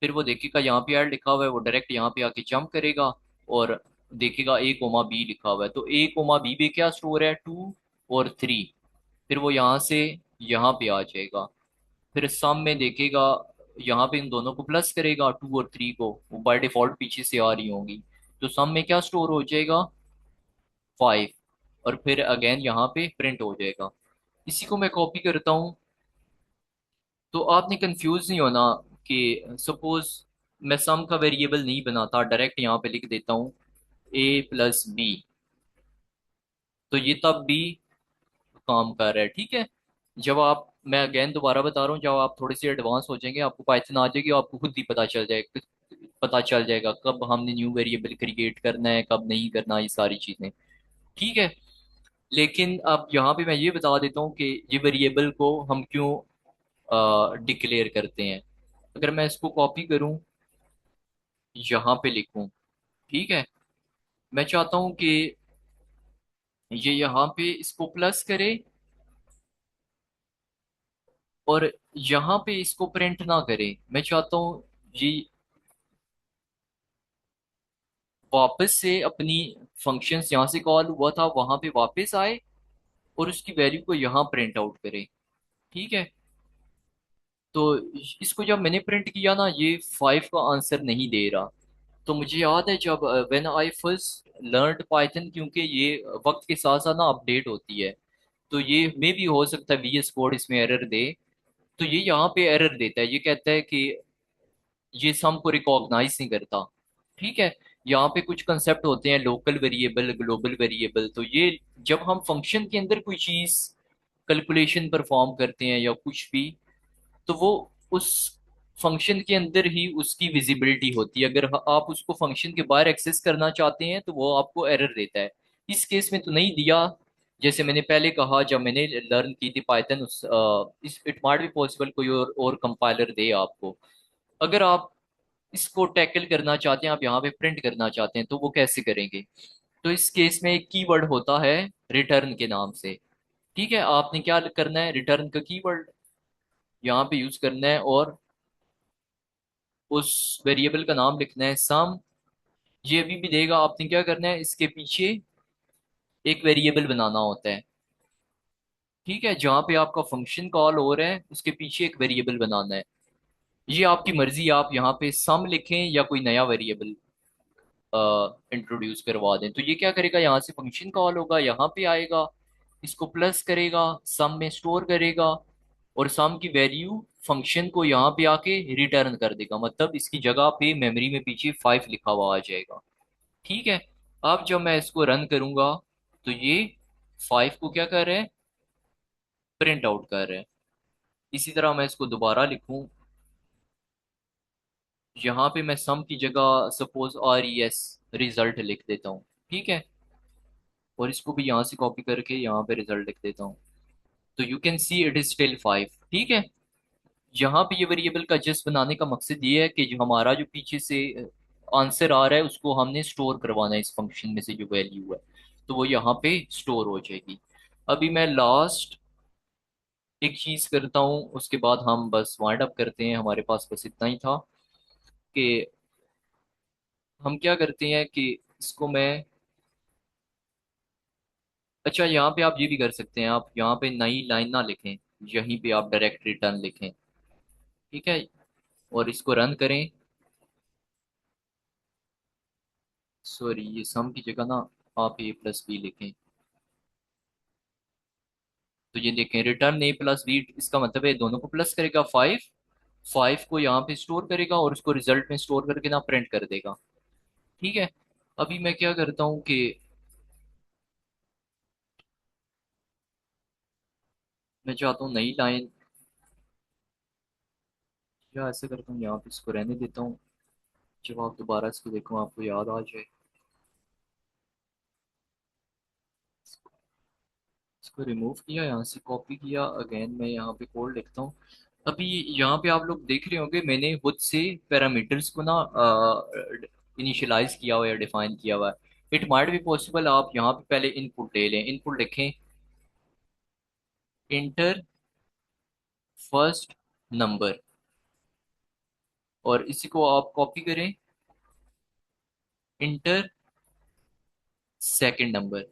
फिर वो देखेगा यहाँ पे ऐड लिखा हुआ है, वो डायरेक्ट यहाँ पे आके जंप करेगा, और देखेगा a, b लिखा हुआ है, तो a, b पे क्या स्टोर है, 2 और 3। फिर वो यहाँ से यहाँ पे आ जाएगा, फिर सम में देखेगा, यहाँ पे इन दोनों को प्लस करेगा, 2 और 3 को, वो बाय डिफॉल्ट पीछे से आ रही होंगी, तो सम में क्या स्टोर हो जाएगा, 5, और फिर अगेन यहाँ पे प्रिंट हो जाएगा। इसी को मैं कॉपी करता हूँ। तो आपने कंफ्यूज नहीं होना कि सपोज मैं सम का वेरिएबल नहीं बनाता, डायरेक्ट यहाँ पे लिख देता हूँ a+b, तो ये तब भी काम कर रहा है, ठीक है। जब आप, मैं अगेन दोबारा बता रहा हूँ, जब आप थोड़े से एडवांस हो जाएंगे, आपको पाइथन आ जाएगी, आपको खुद ही पता चल जाएगा कब हमने न्यू वेरिएबल क्रिएट करना है, कब नहीं करना, ये सारी चीजें, ठीक है। लेकिन अब यहाँ पे मैं ये बता देता हूँ कि ये वेरिएबल को हम क्यों डिक्लेयर करते हैं। अगर मैं इसको कॉपी करूँ, यहाँ पे लिखूँ, ठीक है, मैं चाहता हूँ कि ये यहाँ पे इसको प्लस करे, और यहाँ पे इसको प्रिंट ना करे। मैं चाहता हूँ ये वापस से अपनी फंक्शंस जहाँ से कॉल हुआ था वहां पे वापस आए, और उसकी वैल्यू को यहाँ प्रिंट आउट करे, ठीक है। तो इसको जब मैंने प्रिंट किया ना, ये 5 का आंसर नहीं दे रहा। तो मुझे याद है जब when I first learned Python, क्योंकि ये वक्त के साथ साथ ना अपडेट होती है, तो ये मे भी हो सकता है VS कोड इसमें एरर दे। तो ये यहाँ पे एरर देता है, ये कहता है कि ये सम को रिकॉग्नाइज नहीं करता, ठीक है। यहाँ पे कुछ कंसेप्ट होते हैं, लोकल वेरिएबल, ग्लोबल वेरिएबल। तो ये जब हम फंक्शन के अंदर कोई चीज कैलकुलेशन परफॉर्म करते हैं या कुछ भी, तो वो उस फंक्शन के अंदर ही उसकी विजिबिलिटी होती है। अगर आप उसको फंक्शन के बाहर एक्सेस करना चाहते हैं तो वो आपको एरर देता है। इस केस में तो नहीं दिया। जैसे मैंने पहले कहा, जब मैंने लर्न की थी पाइथन, उस इस इट माइट बी पॉसिबल कोई और कंपाइलर दे आपको। अगर आप इसको टैकल करना चाहते हैं, आप यहाँ पे प्रिंट करना चाहते हैं, तो वो कैसे करेंगे। तो इस केस में एक कीवर्ड होता है रिटर्न के नाम से, ठीक है। आपने क्या करना है, रिटर्न का कीवर्ड यहाँ पे यूज करना है, और उस वेरिएबल का नाम लिखना है सम। ये अभी भी देगा, आपने क्या करना है, इसके पीछे एक वेरिएबल बनाना होता है, ठीक है। जहाँ पे आपका फंक्शन कॉल हो रहा है उसके पीछे एक वेरिएबल बनाना है। ये आपकी मर्जी, आप यहाँ पे सम लिखें या कोई नया वेरिएबल इंट्रोड्यूस करवा दें। तो ये क्या करेगा, यहाँ से फंक्शन कॉल होगा, यहाँ पे आएगा, इसको प्लस करेगा, सम में स्टोर करेगा, और सम की वैल्यू फंक्शन को यहाँ पे आके रिटर्न कर देगा। मतलब इसकी जगह पे मेमोरी में पीछे 5 लिखा हुआ आ जाएगा, ठीक है। अब जब मैं इसको रन करूंगा, तो ये 5 को क्या कर रहे हैं, प्रिंट आउट कर रहे हैं। इसी तरह मैं इसको दोबारा लिखूं, यहाँ पे मैं सम की जगह सपोज RES रिजल्ट लिख देता हूँ, ठीक है। और इसको भी यहाँ से कॉपी करके यहाँ पे रिजल्ट लिख देता हूँ। तो you can see it is still 5, ठीक है। यहाँ पे ये वेरिएबल का जस्ट बनाने का मकसद ये है कि जो हमारा जो पीछे से आंसर आ रहा है उसको हमने स्टोर करवाना है, इस फंक्शन में से जो वैल्यू है, तो वो यहाँ पे स्टोर हो जाएगी। अभी मैं लास्ट एक चीज करता हूँ, उसके बाद हम बस वाइंड अप करते हैं। हमारे पास बस इतना ही था कि हम क्या करते हैं कि इसको मैं, अच्छा यहाँ पे आप ये भी कर सकते हैं, आप यहाँ पे नई लाइन ना लिखें, यहीं पे आप डायरेक्ट रिटर्न लिखें, ठीक है। और इसको रन करें। सॉरी, ये सम की जगह ना आप A+B लिखें। तो ये देखें, रिटर्न A+B, इसका मतलब है दोनों को प्लस करेगा, 5, 5 को यहाँ पे स्टोर करेगा और उसको रिजल्ट में स्टोर करके ना प्रिंट कर देगा, ठीक है। अभी मैं क्या करता हूँ कि मैं चाहता हूँ नई लाइन, या ऐसे करता हूँ, यहाँ पे इसको रहने देता हूँ। जब आप दोबारा इसको देखो आपको याद आ जाए। इसको रिमूव किया, यहाँ से कॉपी किया, अगेन मैं यहाँ पे कोड लिखता हूँ। अभी यहाँ पे आप लोग देख रहे होंगे, मैंने खुद से पैरामीटर्स को ना इनिशियलाइज किया हुआ है या डिफाइन किया हुआ है। इट माइट बी पॉसिबल आप यहाँ पे पहले इनपुट ले लें, इनपुट लिखें इंटर फर्स्ट नंबर, और इसी को आप कॉपी करें, इंटर सेकंड नंबर।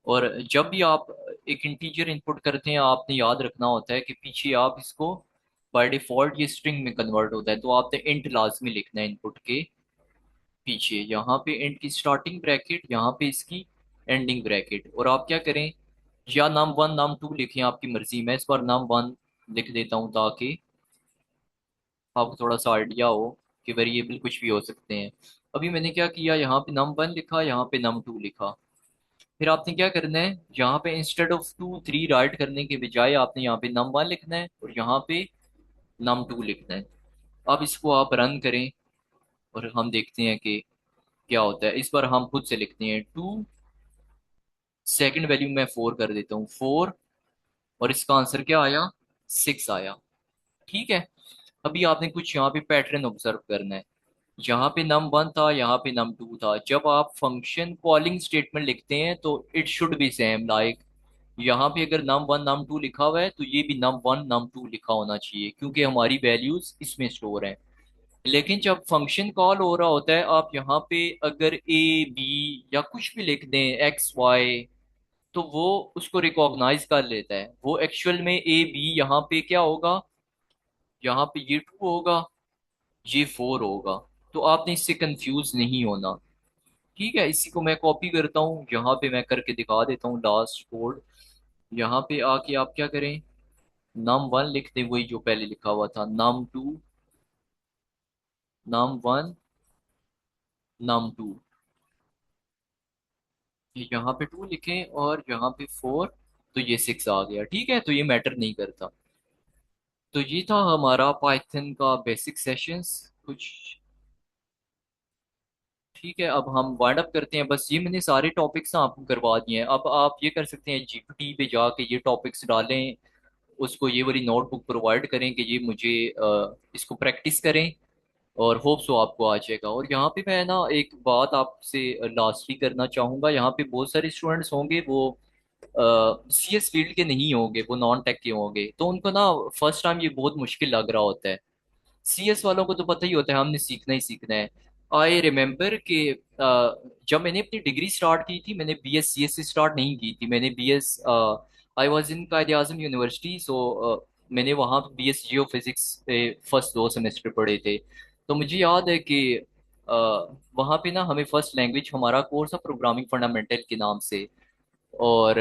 और जब भी आप एक इंटीजर इनपुट करते हैं, आपने याद रखना होता है कि पीछे आप इसको बाय डिफॉल्ट ये स्ट्रिंग में कन्वर्ट होता है, तो आपने इंट लाजमी लिखना है इनपुट के पीछे। यहाँ पे इंट की स्टार्टिंग ब्रैकेट, यहाँ पे इसकी एंडिंग ब्रैकेट। और आप क्या करें, या num1 num2 लिखें, आपकी मर्जी। मैं इस बार num1 लिख देता हूँ ताकि आपको थोड़ा सा आइडिया हो कि वेरिएबल कुछ भी हो सकते हैं। अभी मैंने क्या किया, यहाँ पे num1 लिखा, यहाँ पे num2 लिखा, फिर आपने क्या करना है, यहाँ पे इंस्टेड ऑफ 2 3 राइट करने के बजाय आपने यहाँ पे num1 लिखना है और यहाँ पे num2 लिखना है। अब इसको आप रन करें और हम देखते हैं कि क्या होता है। इस बार हम खुद से लिखते हैं 2, सेकंड वैल्यू मैं 4 कर देता हूँ 4, और इसका आंसर क्या आया, 6 आया। ठीक है। अभी आपने कुछ यहाँ पे पैटर्न ऑब्जर्व करना है। यहाँ पे num1 था, यहाँ पे num2 था। जब आप फंक्शन कॉलिंग स्टेटमेंट लिखते हैं तो it should be same, like यहाँ पे अगर num1 num2 लिखा हुआ है तो ये भी num1 num2 लिखा होना चाहिए, क्योंकि हमारी वैल्यूज इसमें स्टोर हैं। लेकिन जब फंक्शन कॉल हो रहा होता है, आप यहाँ पे अगर ए बी या कुछ भी लिख दें एक्स वाई, तो वो उसको रिकॉग्नाइज कर लेता है। वो एक्चुअल में ए बी यहाँ पे क्या होगा, यहाँ पे ये 2 होगा, ये 4 होगा। तो आपने इससे कंफ्यूज नहीं होना। ठीक है, इसी को मैं कॉपी करता हूँ, यहाँ पे मैं करके दिखा देता हूँ लास्ट कोड। यहाँ पे आके आप क्या करें, num1 लिख दें, वही जो पहले लिखा हुआ था, num2 num1 num2। ये यहाँ पे 2 लिखें और यहाँ पे 4, तो ये 6 आ गया। ठीक है, तो ये मैटर नहीं करता। तो ये था हमारा पाइथन का बेसिक सेशंस कुछ। ठीक है, अब हम वाइंड अप करते हैं। बस ये मैंने सारे टॉपिक्स आपको करवा दिए हैं। अब आप ये कर सकते हैं, जीपीटी पे जाके ये टॉपिक्स डालें, उसको ये वाली नोटबुक प्रोवाइड करें कि ये मुझे इसको प्रैक्टिस करें, और होप सो आपको आ जाएगा। और यहाँ पे मैं ना एक बात आपसे लास्टली करना चाहूँगा। यहाँ पे बहुत सारे स्टूडेंट्स होंगे वो सीएस फील्ड के नहीं होंगे, वो नॉन टेक के होंगे, तो उनको ना फर्स्ट टाइम ये बहुत मुश्किल लग रहा होता है। सीएस वालों को तो पता ही होता है, हमने सीखना ही सीखना है। आई रिमेम्बर कि जब मैंने अपनी डिग्री स्टार्ट की थी, मैंने बीएस सीएस से स्टार्ट नहीं की थी। मैंने BS, I was in Quaid Azam university, सो मैंने वहाँ BS geophysics first 2 semester पढ़े थे। तो मुझे याद है कि वहाँ पे ना हमें फर्स्ट लैंग्वेज, हमारा कोर्स था प्रोग्रामिंग फंडामेंटल के नाम से, और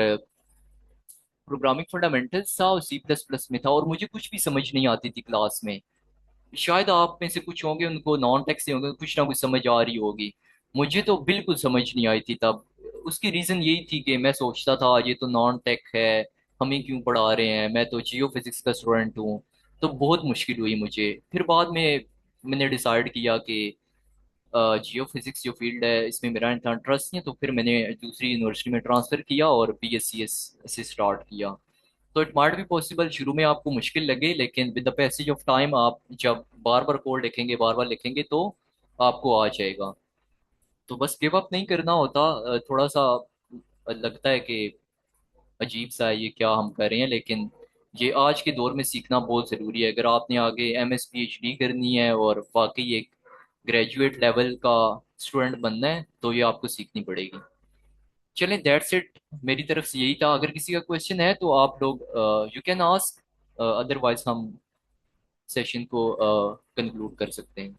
प्रोग्रामिंग फंडामेंटल्स था और सी प्लस प्लस में था, और मुझे कुछ भी समझ नहीं आती थी क्लास में। शायद आप में से कुछ होंगे उनको नॉन टेक से होंगे, कुछ ना कुछ समझ आ रही होगी। मुझे तो बिल्कुल समझ नहीं आई थी तब। उसकी रीजन यही थी कि मैं सोचता था ये तो नॉन टेक है, हमें क्यों पढ़ा रहे हैं, मैं तो जियो फिजिक्स का स्टूडेंट हूँ। तो बहुत मुश्किल हुई मुझे। फिर बाद में मैंने डिसाइड किया कि जियो फिजिक्स जो फील्ड है इसमें मेरा इतना इंटरेस्ट नहीं है, तो फिर मैंने दूसरी यूनिवर्सिटी में ट्रांसफर किया और बीएससीएस से स्टार्ट किया। तो इट माइट बी पॉसिबल शुरू में आपको मुश्किल लगे, लेकिन with the passage of time आप जब बार बार कोड लिखेंगे, बार बार लिखेंगे, तो आपको आ जाएगा। तो बस गिव अप नहीं करना होता। थोड़ा सा लगता है कि अजीब सा है ये क्या हम कर रहे हैं, लेकिन ये आज के दौर में सीखना बहुत ज़रूरी है। अगर आपने आगे एमएस पीएचडी करनी है और वाकई एक ग्रेजुएट लेवल का स्टूडेंट बनना है, तो ये आपको सीखनी पड़ेगी। चलें, दैट्स इट, मेरी तरफ से यही था। अगर किसी का क्वेश्चन है तो आप लोग यू कैन आस्क, अदरवाइज हम सेशन को कंक्लूड कर सकते हैं।